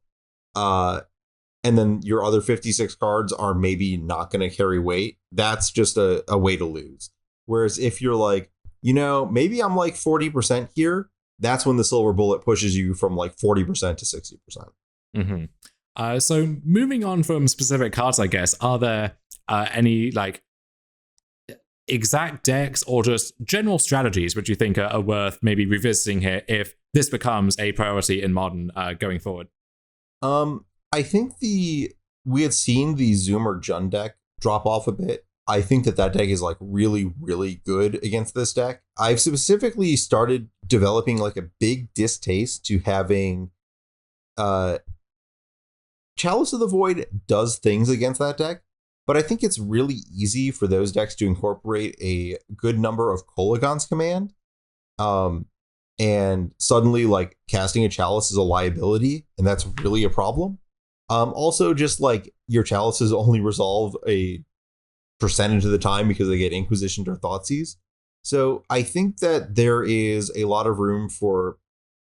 and then your other 56 cards are maybe not going to carry weight, that's just a way to lose. Whereas if you're like, maybe I'm like 40% here, that's when the silver bullet pushes you from like 40% to 60%. Mm-hmm. So moving on from specific cards, I guess, are there any like exact decks or just general strategies which you think are worth maybe revisiting here if this becomes a priority in Modern going forward? I think we had seen the Zoomer Jund deck drop off a bit. I think that deck is like really, really good against this deck. I've specifically started developing like a big distaste to having Chalice of the Void does things against that deck, but I think it's really easy for those decks to incorporate a good number of Kolaghan's Command. And suddenly like casting a Chalice is a liability, and that's really a problem. Also, just like your Chalices only resolve a percentage of the time because they get Inquisitioned or Thoughtseize. So I think that there is a lot of room for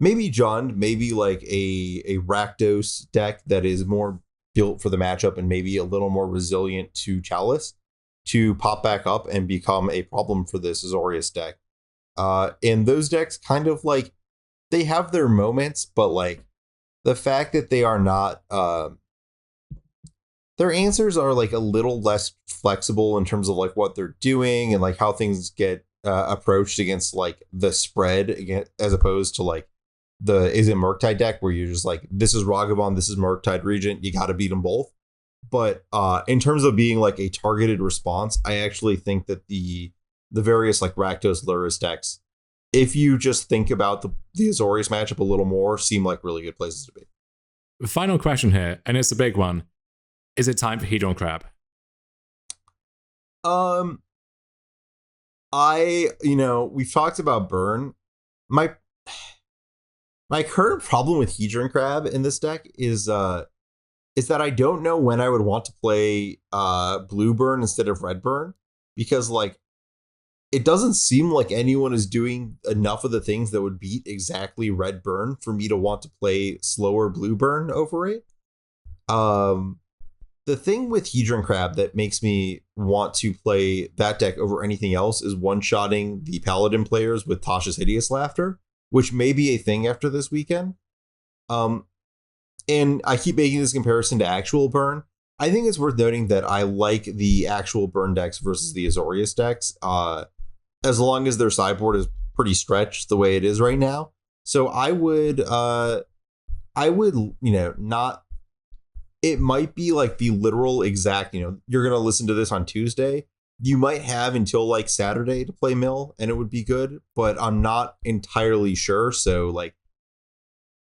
maybe Jund, maybe like a Rakdos deck that is more built for the matchup and maybe a little more resilient to Chalice to pop back up and become a problem for this Azorius deck. And those decks kind of like, they have their moments, but like the fact that they are not, their answers are like a little less flexible in terms of like what they're doing and like how things get approached against like the spread again, as opposed to like is it Murktide deck where you're just like, this is Ragavan, this is Murktide Regent, you got to beat them both. But in terms of being like a targeted response, I actually think that the various like Rakdos, Lurrus decks, if you just think about the Azorius matchup a little more, seem like really good places to be. Final question here, and it's a big one. Is it time for Hedron Crab? We've talked about burn. My current problem with Hedron Crab in this deck is that I don't know when I would want to play blue burn instead of red burn, because like it doesn't seem like anyone is doing enough of the things that would beat exactly red burn for me to want to play slower blue burn over it. The thing with Hedron Crab that makes me want to play that deck over anything else is one-shotting the Paladin players with Tasha's Hideous Laughter, which may be a thing after this weekend. And I keep making this comparison to actual burn. I think it's worth noting that I like the actual burn decks versus the Azorius decks, as long as their sideboard is pretty stretched the way it is right now. So I would, not. It might be like the literal exact, you're going to listen to this on Tuesday. You might have until like Saturday to play Mill and it would be good, but I'm not entirely sure. So like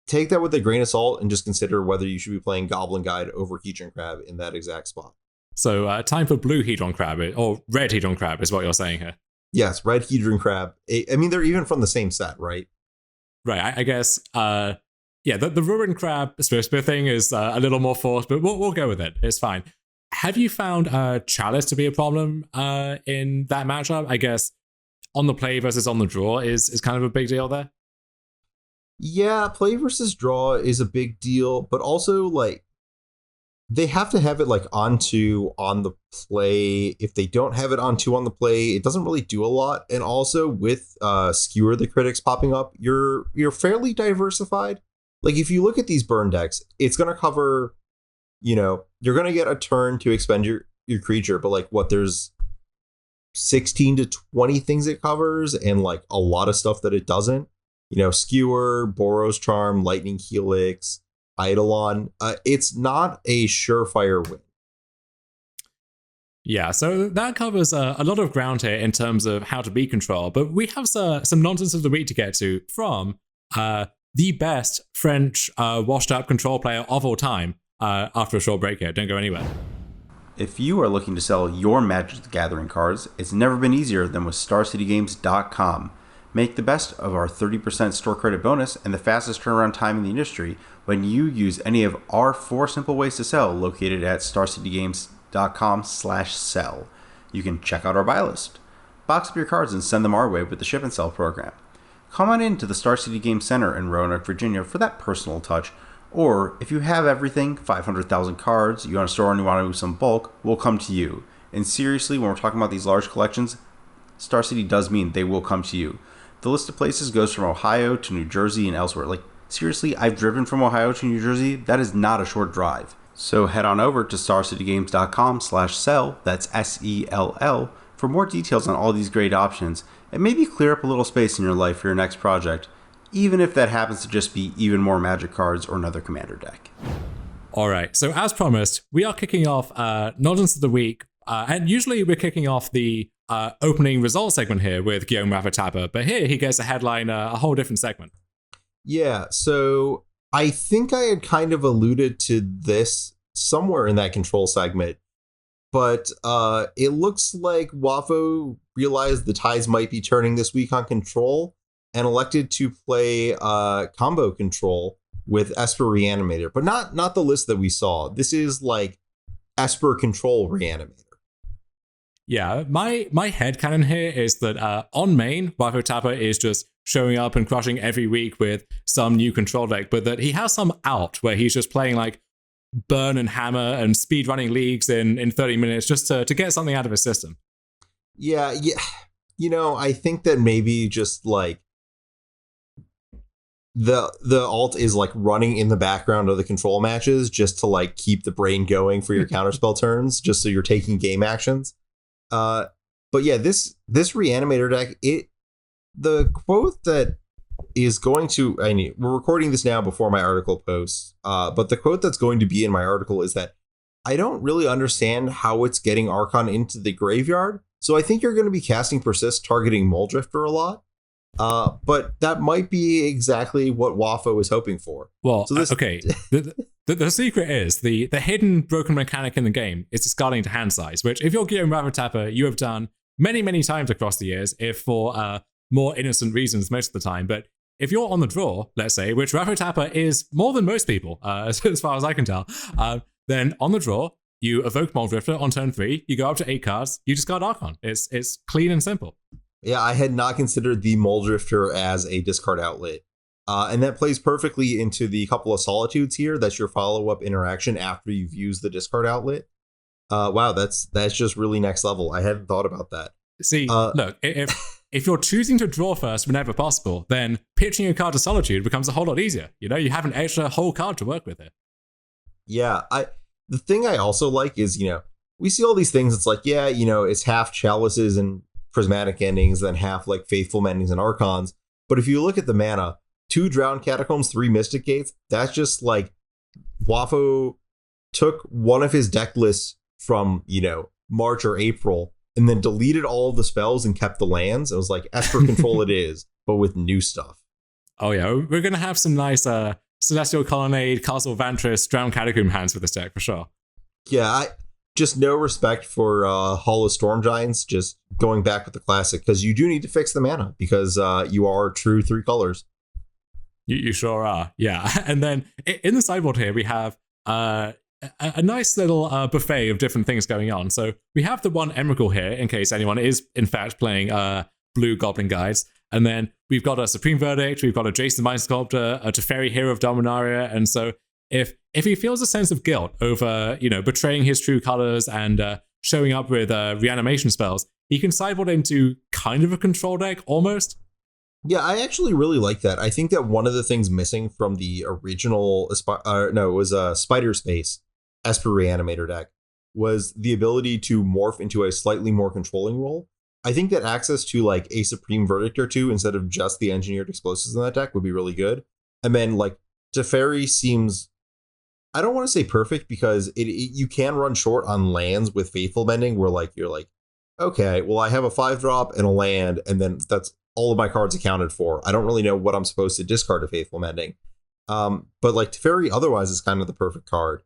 take that with a grain of salt and just consider whether you should be playing Goblin Guide over Hedron Crab in that exact spot. So time for blue Hedron Crab or red Hedron Crab is what you're saying here. Yes, red Hedron Crab. I mean, they're even from the same set, right? Right. I guess, the Ruined Crab Spirit thing is a little more forced, but we'll go with it. It's fine. Have you found Chalice to be a problem in that matchup? I guess on the play versus on the draw is kind of a big deal there. Yeah, play versus draw is a big deal, but also like they have to have it like on the play. If they don't have it on the play, it doesn't really do a lot. And also with Skewer the Critics popping up, you're fairly diversified. Like if you look at these burn decks, it's going to cover, you're going to get a turn to expend your creature, but like there's 16 to 20 things it covers and like a lot of stuff that it doesn't. Skewer, Boros Charm, Lightning Helix, Eidolon. It's not a surefire win. Yeah, so that covers a lot of ground here in terms of how to beat control, but we have some nonsense of the week to get to from the best French washed-up control player of all time after a short break here. Don't go anywhere. If you are looking to sell your Magic the Gathering cards, it's never been easier than with StarCityGames.com. Make the best of our 30% store credit bonus and the fastest turnaround time in the industry when you use any of our 4 simple ways to sell located at StarCityGames.com/sell. You can check out our buy list, box up your cards and send them our way with the ship and sell program. Come on in to the Star City Game Center in Roanoke, Virginia for that personal touch, Or if you have everything, 500,000 cards, you want to store and you want to do some bulk, we'll come to you. And seriously, when we're talking about these large collections, Star City does mean they will come to you. The list of places goes from Ohio to New Jersey and elsewhere. Like, seriously, I've driven from Ohio to New Jersey. That is not a short drive. So head on over to starcitygames.com/sell, that's SELL, for more details on all these great options, and maybe clear up a little space in your life for your next project, even if that happens to just be even more Magic cards or another Commander deck. All right, so as promised, we are kicking off Nonsense of the Week, and usually we're kicking off the opening results segment here with Guillaume Raffetapper, but here he gets to headline a whole different segment. Yeah, so I think I had kind of alluded to this somewhere in that control segment, but it looks like Wafo realized the tides might be turning this week on control and elected to play combo control with Esper Reanimator, but not the list that we saw. This is like Esper Control Reanimator. Yeah, my headcanon here is that on main, Wafo Tapper is just showing up and crushing every week with some new control deck, but that he has some out where he's just playing like burn and hammer and speed running leagues in 30 minutes just to get something out of his system. Yeah. You know, I think that maybe just like the alt is like running in the background of the control matches just to like keep the brain going for your counterspell turns, just so you're taking game actions. But yeah, this Reanimator deck, the quote that is going to, we're recording this now before my article posts, but the quote that's going to be in my article is that I don't really understand how it's getting Archon into the graveyard, so I think you're going to be casting Persist targeting Muldrifter a lot. But that might be exactly what Wafo is hoping for. Well, so okay. The secret is the hidden broken mechanic in the game is discarding to hand size, which if you're Guillaume Raffetapper, you have done many, many times across the years, if for more innocent reasons most of the time. But if you're on the draw, let's say, which Raffetapper is more than most people, as far as I can tell, then on the draw, you evoke Muldrifter on turn 3, you go up to 8 cards, you discard Archon. It's clean and simple. Yeah, I had not considered the Muldrifter as a discard outlet. And that plays perfectly into the couple of Solitudes here. That's your follow-up interaction after you've used the discard outlet. Wow, that's just really next level. I hadn't thought about that. See, look, if you're choosing to draw first whenever possible, then pitching a card to Solitude becomes a whole lot easier. You know, you have an extra whole card to work with it. Yeah, the thing I also like is, we see all these things. It's like, yeah, it's half Chalices and Prismatic Endings, then half like Faithful Endings and Archons. But if you look at the mana, 2 Drowned Catacombs, 3 Mystic Gates, that's just like Wafo took one of his deck lists from, March or April and then deleted all of the spells and kept the lands. It was like Esper Control it is, but with new stuff. Oh yeah, we're going to have some nice Celestial Colonnade, Castle Vantress, Drowned Catacomb hands with this deck for sure. Yeah, just no respect for Hollow Storm Giants, just going back with the classic, because you do need to fix the mana, because you are true 3 colors. You sure are, yeah. And then in the sideboard here, we have a nice little buffet of different things going on. So we have the one Emrakul here, in case anyone is, in fact, playing blue Goblin Guides. And then we've got a Supreme Verdict, we've got a Jason Mind Sculptor, a Teferi Hero of Dominaria. And so if he feels a sense of guilt over, betraying his true colors and showing up with reanimation spells, he can sideboard into kind of a control deck, almost. Yeah, I actually really like that. I think that one of the things missing from the original, it was Spider Space Esper Reanimator deck, was the ability to morph into a slightly more controlling role. I think that access to like a Supreme Verdict or 2 instead of just the Engineered Explosives in that deck would be really good. And then like Teferi seems, I don't want to say perfect, because you can run short on lands with Faithful Mending, where like you're like, okay, well I have a 5-drop and a land, and then that's all of my cards accounted for. I don't really know what I'm supposed to discard to Faithful Mending. But like Teferi otherwise is kind of the perfect card.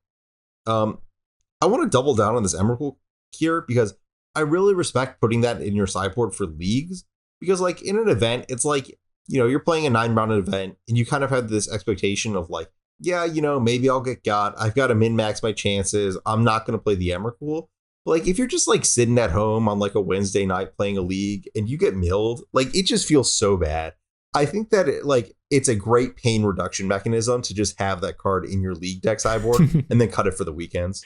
I want to double down on this Emrakul here, because I really respect putting that in your sideboard for leagues, because like in an event, it's like, you're playing a 9-round event and you kind of have this expectation of like, yeah, maybe I'll get got. I've got to min-max my chances. I'm not going to play the Emrakul. But like, if you're just like sitting at home on like a Wednesday night playing a league and you get milled, like it just feels so bad. I think that it's a great pain reduction mechanism to just have that card in your league deck sideboard and then cut it for the weekends.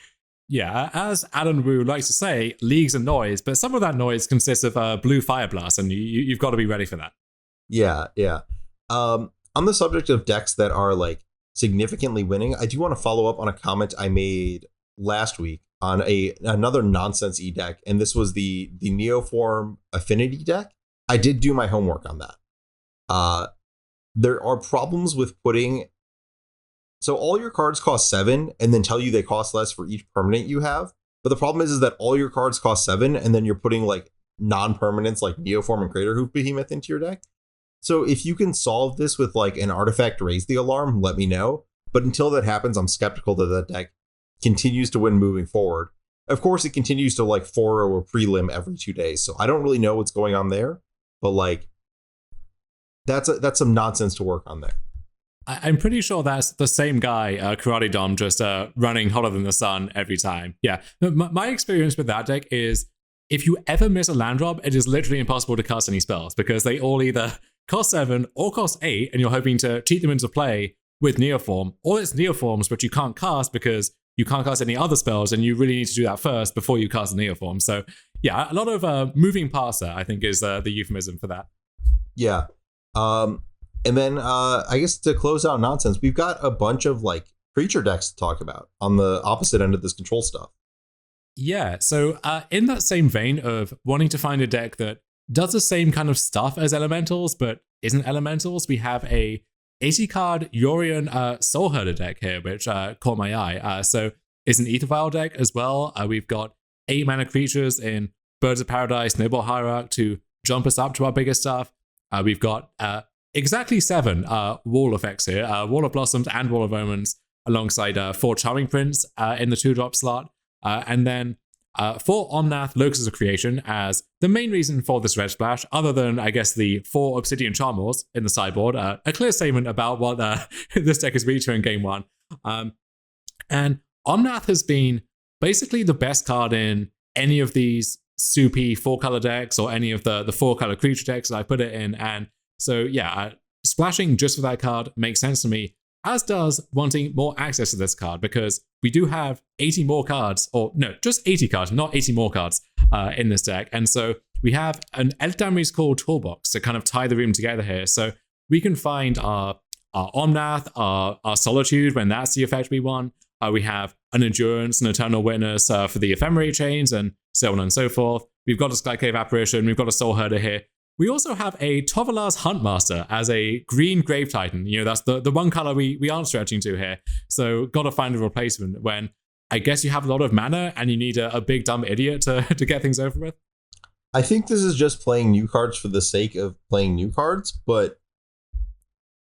Yeah, as Alan Wu likes to say, leagues are noise, but some of that noise consists of blue fire blast, and you've got to be ready for that. Yeah. On the subject of decks that are like significantly winning, I do want to follow up on a comment I made last week on another nonsense deck, and this was the Neoform Affinity deck. I did do my homework on that. There are problems with putting. So all your cards cost 7 and then tell you they cost less for each permanent you have. But the problem is that all your cards cost 7 and then you're putting like non-permanents like Neoform and Crater Hoof Behemoth into your deck. So if you can solve this with like an artifact Raise the Alarm, let me know. But until that happens, I'm skeptical that deck continues to win moving forward. Of course, it continues to like 4-0 a prelim every 2 days. So I don't really know what's going on there. But like, that's some nonsense to work on there. I'm pretty sure that's the same guy, Karate Dom, just running hotter than the sun every time. Yeah, my experience with that deck is if you ever miss a land drop, it is literally impossible to cast any spells because they all either cost 7 or cost 8, and you're hoping to cheat them into play with Neoform, or it's Neoforms, but you can't cast because you can't cast any other spells, and you really need to do that first before you cast a Neoform. So yeah, a lot of moving parts there, I think, is the euphemism for that. Yeah. And then I guess to close out nonsense, we've got a bunch of like creature decks to talk about on the opposite end of this control stuff. Yeah, so in that same vein of wanting to find a deck that does the same kind of stuff as elementals, but isn't elementals, we have a 80 card Yorion Soul Herder deck here, which caught my eye. So it's an Ether Vial deck as well. We've got 8 mana creatures in Birds of Paradise, Noble Hierarch to jump us up to our bigger stuff. We've got exactly 7 wall effects here, Wall of Blossoms and Wall of Omens, alongside 4 Charming Prince in the 2-drop slot. And then 4 Omnath, Locus of Creation as the main reason for this red splash, other than, I guess, the 4 Obsidian Charmors in the sideboard. A clear statement about what this deck is weak to in game 1. And Omnath has been basically the best card in any of these soupy 4-color decks or any of the 4-color creature decks that I put it in. And so, yeah, splashing just for that card makes sense to me, as does wanting more access to this card, because we do have 80 more cards, or no, just 80 cards, not 80 more cards in this deck. And so we have an Eldamri's Call toolbox to kind of tie the room together here. So we can find our Omnath, our Solitude when that's the effect we want. We have an Endurance, an Eternal Witness for the Ephemerate Chains, and so on and so forth. We've got a Skyclave Apparition, we've got a Soul Herder here. We also have a Tovalar's Huntmaster as a green Grave Titan. You know, that's the one color we aren't stretching to here. So gotta find a replacement when I guess you have a lot of mana and you need a big dumb idiot to get things over with. I think this is just playing new cards for the sake of playing new cards, but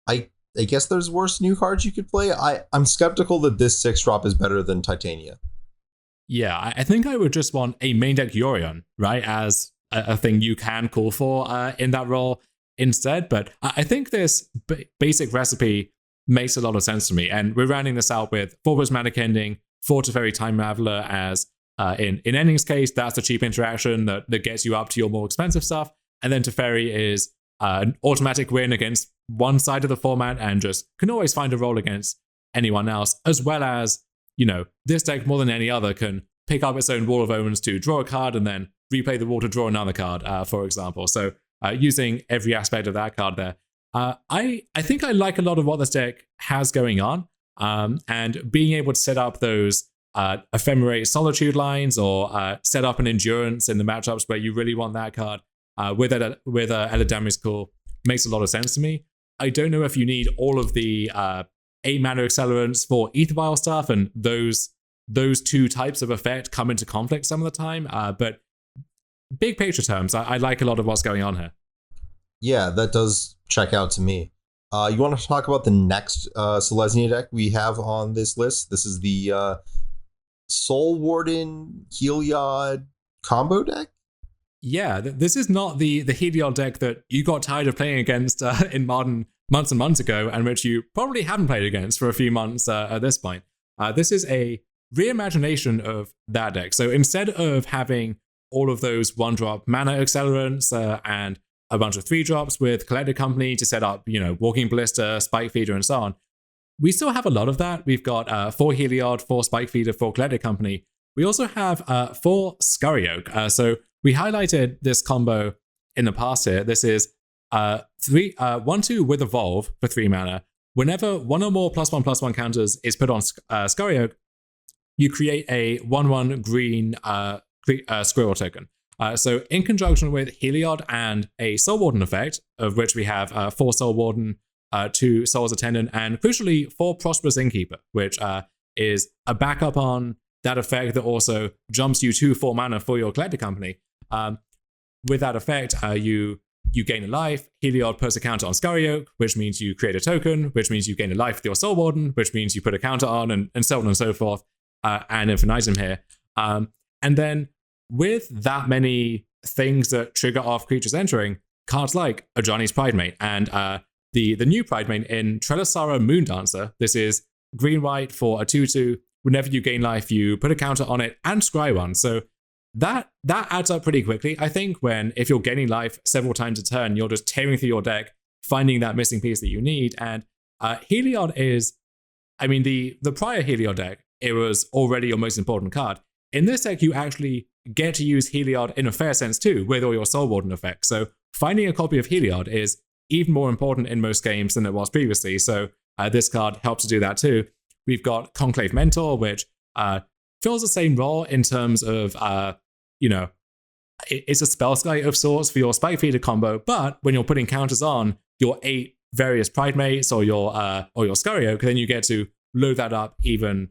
I guess there's worse new cards you could play. I'm skeptical that this 6-drop is better than Titania. Yeah, I think I would just want a main deck Yorion, right, as a thing you can call for in that role instead. But I think this basic recipe makes a lot of sense to me. And we're rounding this out with 4 Mana Ending, 4 Teferi Time Raveler as in Ending's case, that's the cheap interaction that gets you up to your more expensive stuff. And then Teferi is an automatic win against one side of the format and just can always find a role against anyone else, as well as, you know, this deck more than any other can pick up its own Wall of Omens to draw a card and then replay the wall to draw another card, for example. So using every aspect of that card there. I think I like a lot of what this deck has going on, and being able to set up those Ephemerate Solitude lines or set up an Endurance in the matchups where you really want that card with Eladamri's Call makes a lot of sense to me. I don't know if you need all of the 8 mana accelerants for Ether Vial stuff, and those 2 types of effect come into conflict some of the time, but big picture terms, I like a lot of what's going on here. Yeah, that does check out to me. You want to talk about the next Selesnya deck we have on this list? This is the Soul Warden Heliod combo deck? Yeah, this is not the Heliod deck that you got tired of playing against in Modern months and months ago, and which you probably haven't played against for a few months at this point. This is a reimagination of that deck. So instead of having all of those 1-drop mana accelerants and a bunch of 3-drops with Collector Company to set up, Walking Ballista, Spike Feeder, and so on. We still have a lot of that. We've got 4 Heliod, 4 Spike Feeder, 4 Collector Company. We also have 4 Scurry Oak. So we highlighted this combo in the past here. This is 1/2 with Evolve for 3 mana. Whenever one or more +1/+1 counters is put on Scurry Oak, you create a 1/1 green squirrel token. So in conjunction with Heliod and a Soul Warden effect, of which we have 4 Soul Warden, 2 Soul's Attendant, and crucially 4 Prosperous Innkeeper, which is a backup on that effect that also jumps you to 4 mana for your Collector Company. With that effect, you gain a life. Heliod puts a counter on Scurry Oak, which means you create a token, which means you gain a life with your Soul Warden, which means you put a counter on, and so on and so forth, and infinitum here. And then with that many things that trigger off creatures entering, cards like Ajani's Pridemate and the new Pridemate in Trelasara Moondancer. This is green-white for a 2/2. Whenever you gain life, you put a counter on it and scry one. So that adds up pretty quickly. I think if you're gaining life several times a turn, you're just tearing through your deck, finding that missing piece that you need. And Heliod is, the prior Heliod deck, it was already your most important card. In this deck, you actually get to use Heliod in a fair sense too, with all your Soul Warden effects. So finding a copy of Heliod is even more important in most games than it was previously. So this card helps to do that too. We've got Conclave Mentor, which fills the same role in terms of, it's a Spellskite of sorts for your Spike Feeder combo, but when you're putting counters on your 8 various Pridemates or your Scurry Oak, then you get to load that up even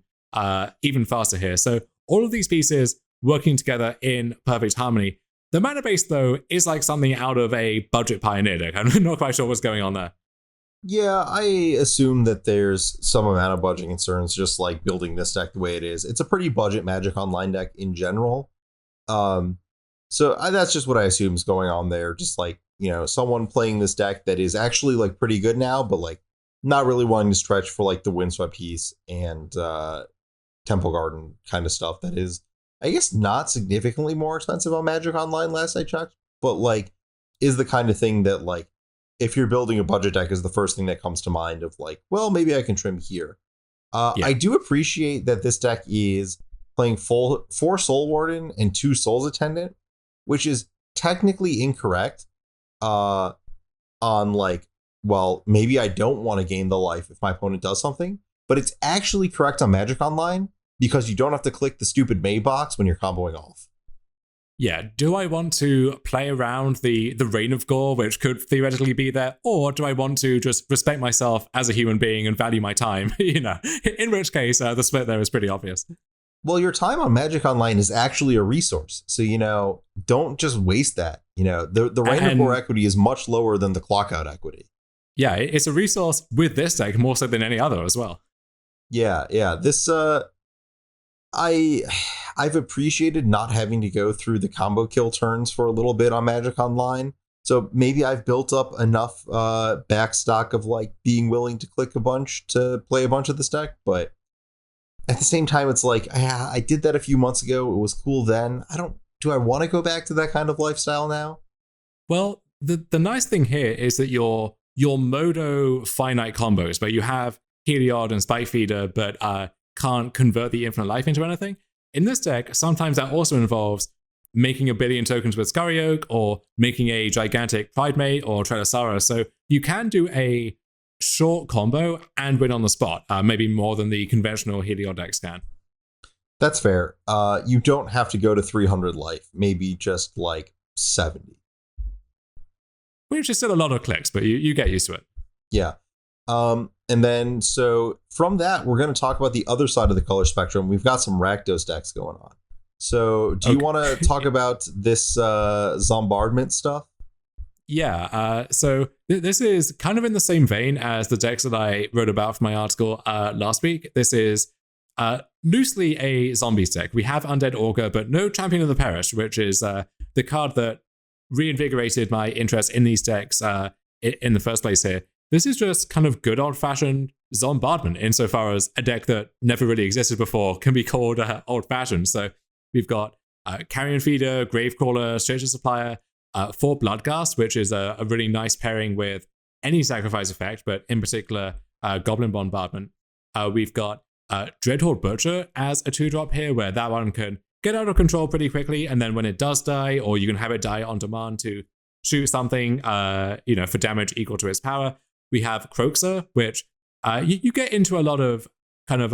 faster here. So all of these pieces working together in perfect harmony. The mana base, though, is like something out of a budget Pioneer deck. I'm not quite sure what's going on there. Yeah, I assume that there's some amount of budget concerns just like building this deck the way it is. It's a pretty budget Magic Online deck in general. So that's just what I assume is going on there. Just like, someone playing this deck that is actually like pretty good now, but like not really wanting to stretch for like the Windswept piece and Temple Garden kind of stuff that is, I guess, not significantly more expensive on Magic Online last I checked, but like is the kind of thing that like if you're building a budget deck is the first thing that comes to mind of like, well, maybe I can trim here. I do appreciate that this deck is playing 4 Soul Warden and 2 Soul's Attendant, which is technically incorrect on like, well, maybe I don't want to gain the life if my opponent does something, but it's actually correct on Magic Online because you don't have to click the stupid May box when you're comboing off. Yeah, do I want to play around the Reign of Gore, which could theoretically be there, or do I want to just respect myself as a human being and value my time? In which case, the split there is pretty obvious. Well, your time on Magic Online is actually a resource, so don't just waste that. The Reign of Gore equity is much lower than the Clockout equity. Yeah, it's a resource with this deck more so than any other as well. Yeah. This I've appreciated not having to go through the combo kill turns for a little bit on Magic Online. So maybe I've built up enough backstock of like being willing to click a bunch to play a bunch of this deck. But at the same time, it's like, I did that a few months ago. It was cool then. Do I want to go back to that kind of lifestyle now? Well, the nice thing here is that your Modo finite combos, where you have Heliod and Spike Feeder, but can't convert the infinite life into anything. In this deck, sometimes that also involves making a billion tokens with Scurry Oak or making a gigantic Pridemate or Trelasara. So you can do a short combo and win on the spot, maybe more than the conventional Heliod decks can. That's fair. You don't have to go to 300 life, maybe just like 70. Which is still a lot of clicks, but you get used to it. Yeah. And then, so from that, we're going to talk about the other side of the color spectrum. We've got some Rakdos decks going on. So do you want to talk about this Zombardment stuff? Yeah, so this is kind of in the same vein as the decks that I wrote about for my article last week. This is loosely a zombies deck. We have Undead Augur, but no Champion of the Perished, which is the card that reinvigorated my interest in these decks in the first place here. This is just kind of good old-fashioned Zombardment, insofar as a deck that never really existed before can be called old-fashioned. So we've got Carrion Feeder, Gravecrawler, Stranger Supplier, for Bloodghast, which is a really nice pairing with any sacrifice effect, but in particular, Goblin Bombardment. We've got Dreadhorde Butcher as a 2-drop here, where that one can get out of control pretty quickly, and then when it does die, or you can have it die on demand to shoot something, for damage equal to its power. We have Croxer, which you get into a lot of kind of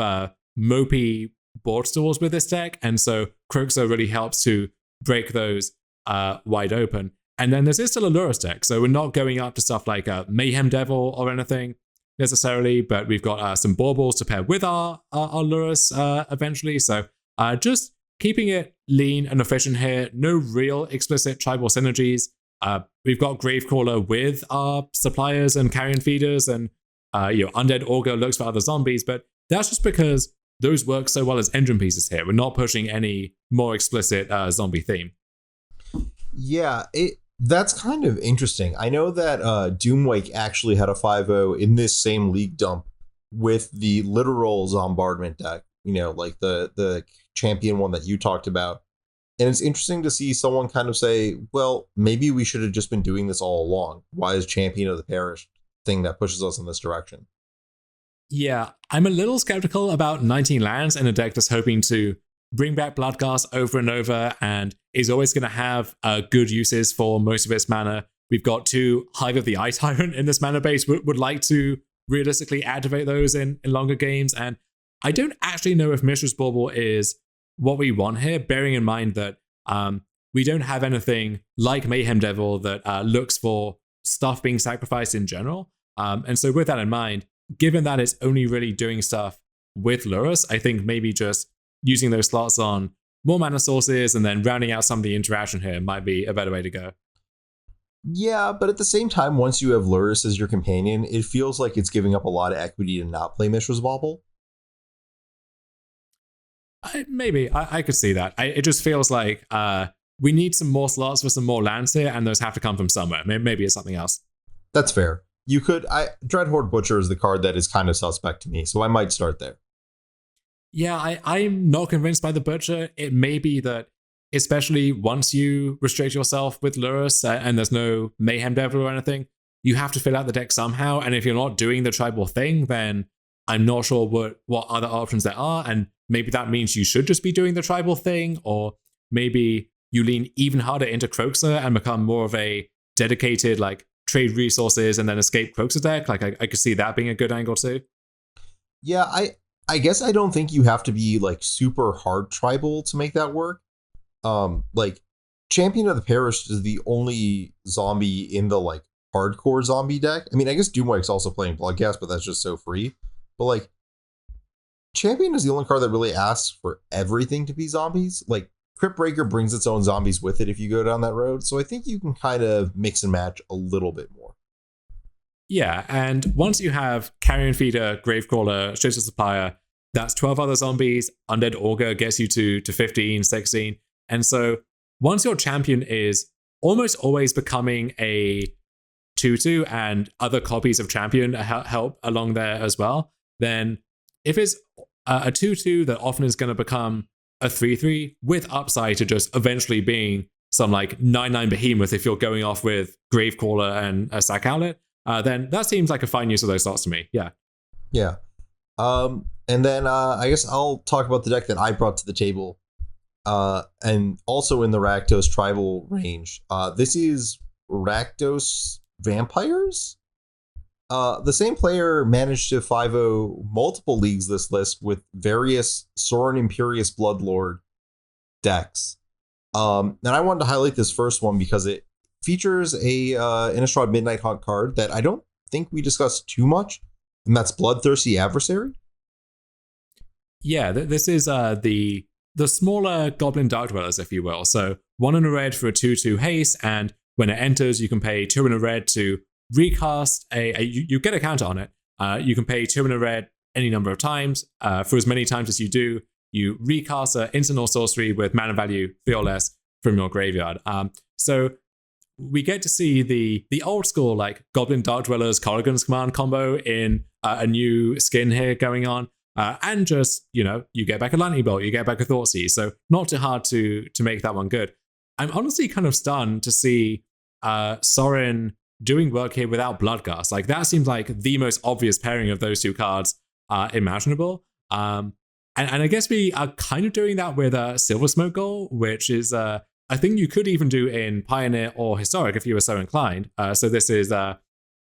mopey board stalls with this deck, and so Croxer really helps to break those wide open. And then there's still a Lurrus deck, so we're not going up to stuff like Mayhem Devil or anything necessarily, but we've got some Baubles to pair with our Lurrus eventually, so just keeping it lean and efficient here. No real explicit tribal synergies. We've got Gravecrawler with our suppliers and carrion feeders, and Undead Augur looks for other zombies, but that's just because those work so well as engine pieces here. We're not pushing any more explicit zombie theme. Yeah, that's kind of interesting. I know that Doomwake actually had a 5-0 in this same league dump with the literal Zombardment deck, like the champion one that you talked about. And it's interesting to see someone kind of say, well, maybe we should have just been doing this all along. Why is Champion of the Parish thing that pushes us in this direction? Yeah, I'm a little skeptical about 19 lands in a deck that's hoping to bring back Bloodghast over and over and is always going to have good uses for most of its mana. We've got 2 Hive of the Eye Tyrant in this mana base. Would like to realistically activate those in longer games. And I don't actually know if Mishra's Bauble is what we want here, bearing in mind that we don't have anything like Mayhem Devil that looks for stuff being sacrificed in general. And so with that in mind, given that it's only really doing stuff with Lurrus, I think maybe just using those slots on more mana sources and then rounding out some of the interaction here might be a better way to go. Yeah, but at the same time, once you have Lurrus as your companion, it feels like it's giving up a lot of equity to not play Mishra's Bauble. Maybe. I could see that. It just feels like we need some more slots for some more lands here, and those have to come from somewhere. Maybe it's something else. That's fair. You could... Dreadhorde Butcher is the card that is kind of suspect to me, so I might start there. Yeah, I'm not convinced by the Butcher. It may be that, especially once you restrict yourself with Lurrus and there's no Mayhem Devil or anything, you have to fill out the deck somehow, and if you're not doing the tribal thing, then I'm not sure what other options there are, and maybe that means you should just be doing the tribal thing, or maybe you lean even harder into Croxer and become more of a dedicated, trade resources and then escape Croxer deck. I could see that being a good angle too. Yeah, I guess I don't think you have to be, super hard tribal to make that work. Champion of the Parish is the only zombie in the, hardcore zombie deck. I mean, I guess Doomwake's also playing Bloodghast, but that's just so free. But, Champion is the only card that really asks for everything to be zombies. Crypt Breaker brings its own zombies with it if you go down that road. So I think you can kind of mix and match a little bit more. Yeah, and once you have Carrion Feeder, Gravecrawler, Shifter Supplier, that's 12 other zombies. Undead Augur gets you to 15, 16. And so once your champion is almost always becoming a 2/2 and other copies of champion help along there as well, then if it's a 2/2 that often is going to become a 3/3 with upside to just eventually being some 9/9 behemoth if you're going off with Gravecrawler and a Sack Outlet, then that seems like a fine use of those slots to me. Yeah. Yeah. And then I guess I'll talk about the deck that I brought to the table. And also in the Rakdos tribal range. This is Rakdos Vampires. The same player managed to 5-0 multiple leagues this list with various Sorin Imperious Bloodlord decks. And I wanted to highlight this first one because it features a Innistrad Midnight Hunt card that I don't think we discussed too much, and that's Bloodthirsty Adversary. Yeah, this is the smaller Goblin Dark Dwellers, if you will. So 1 in a red for a 2/2 haste, and when it enters, you can pay 2 in a red to recast you get a counter on it. You can pay 2 in a red any number of times. For as many times as you do, you recast an instant or sorcery with mana value 3 or less from your graveyard. So we get to see the old school Goblin Dark Dwellers Corrigan's Command combo in a new skin here going on. And just, you get back a Lightning Bolt, you get back a Thoughtseize. So not too hard to make that one good. I'm honestly kind of stunned to see Sorin doing work here without Bloodgust. Like, that seems like the most obvious pairing of those two cards imaginable. And I guess we are kind of doing that with Silver Smoke Goal, which is a thing you could even do in Pioneer or Historic if you were so inclined. So this is the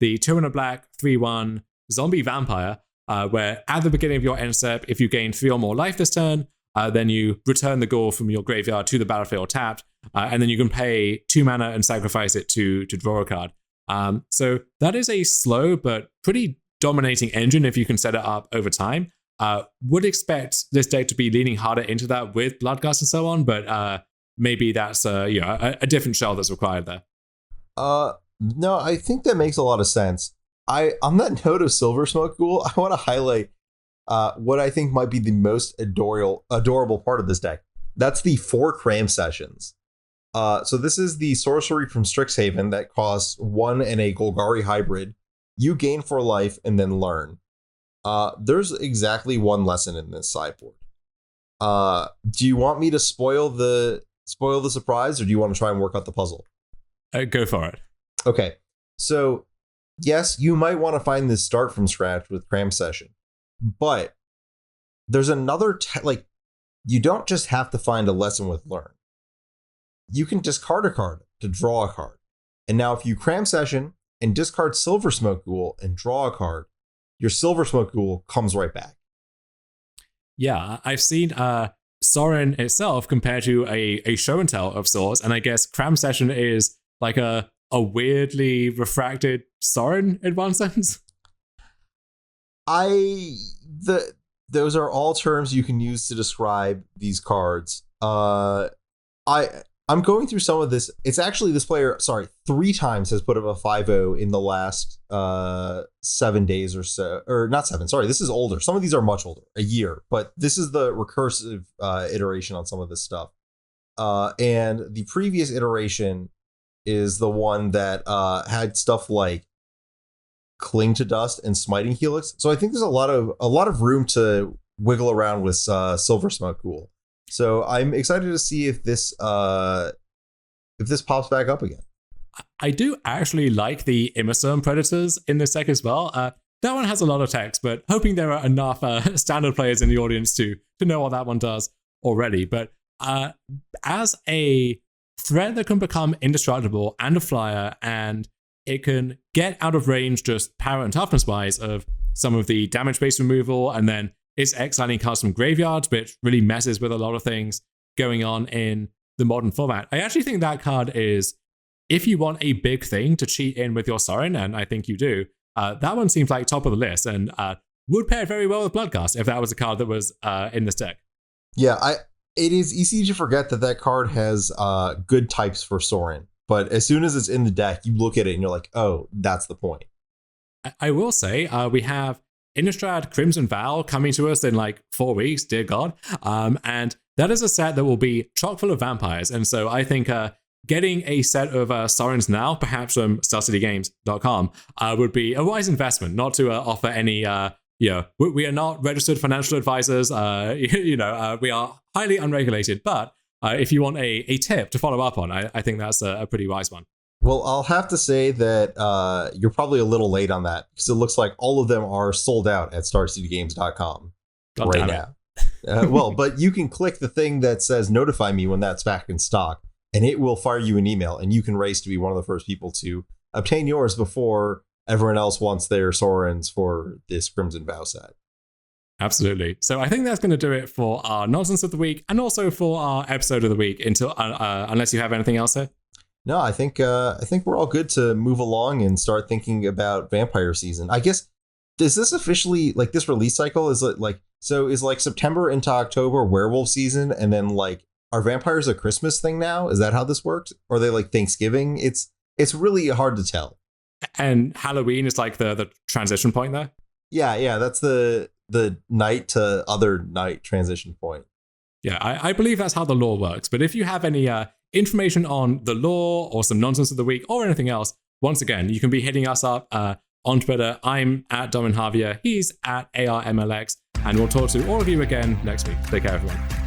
2 black, 3/1 zombie vampire, where at the beginning of your end step, if you gain 3 or more life this turn, then you return the Ghoul from your graveyard to the battlefield tapped, and then you can pay 2 mana and sacrifice it to draw a card. So that is a slow but pretty dominating engine if you can set it up over time. Would expect this deck to be leaning harder into that with Bloodgust and so on, but maybe that's a different shell that's required there. No, I think that makes a lot of sense. On that note of Silver Smoke Ghoul, I want to highlight what I think might be the most adorable part of this deck. That's the 4 Cram Sessions. So this is the sorcery from Strixhaven that costs 1 and a Golgari hybrid. You gain 4 life and then learn. There's exactly 1 lesson in this sideboard. Do you want me to spoil the surprise, or do you want to try and work out the puzzle? Go for it. Okay, so yes, you might want to find this start from scratch with Cram Session, but there's another you don't just have to find a lesson with Learn. You can discard a card to draw a card, and now if you Cram Session and discard Silver Smoke Ghoul and draw a card, your Silver Smoke Ghoul comes right back. Yeah, I've seen Sorin itself compared to a show and tell of sorts, and I guess Cram Session is like a weirdly refracted Sorin in one sense. Those are all terms you can use to describe these cards. I'm going through some of this. It's actually this player, 3 times has put up a 5-0 in the last 7 days or so. Or not 7, sorry, this is older. Some of these are much older, a year. But this is the recursive iteration on some of this stuff. And the previous iteration is the one that had stuff like Cling to Dust and Smiting Helix. So I think there's a lot of room to wiggle around with Silver Smoke Ghoul. So I'm excited to see if this pops back up again. I do actually like the Immersurm Predators in this deck as well. That one has a lot of text, but hoping there are enough standard players in the audience to know what that one does already. But as a threat that can become indestructible and a flyer, and it can get out of range just power and toughness wise of some of the damage-based removal, and then it's exiling cards from graveyards, which really messes with a lot of things going on in the modern format. I actually think that card is, if you want a big thing to cheat in with your Sorin, and I think you do, that one seems like top of the list, and would pair very well with Bloodgust if that was a card that was in this deck. Yeah, it is easy to forget that card has good types for Sorin, but as soon as it's in the deck, you look at it and you're like, oh, that's the point. I will say, we have Innistrad Crimson Vow coming to us in like 4 weeks, dear God. And that is a set that will be chock full of vampires. And so I think getting a set of Sorins now, perhaps from StarCityGames.com, would be a wise investment, not to offer any, we are not registered financial advisors. We are highly unregulated. But if you want a tip to follow up on, I think that's a pretty wise one. Well, I'll have to say that you're probably a little late on that, because it looks like all of them are sold out at StarCityGames.com right now. But you can click the thing that says notify me when that's back in stock, and it will fire you an email, and you can race to be one of the first people to obtain yours before everyone else wants their Sorins for this Crimson Vow set. Absolutely. So I think that's going to do it for our Nonsense of the Week, and also for our episode of the week, until unless you have anything else here. No, I think we're all good to move along and start thinking about vampire season. I guess, is this officially, like, this release cycle is like September into October werewolf season, and then like, are vampires a Christmas thing now? Is that how this works? Or are they like Thanksgiving? It's really hard to tell. And Halloween is like the transition point there? Yeah, that's the night to other night transition point. Yeah, I believe that's how the lore works. But if you have any information on the lore or some Nonsense of the Week or anything else, once again, you can be hitting us up on Twitter. I'm at Domin Javier. He's at ARMLX. And we'll talk to all of you again next week. Take care, everyone.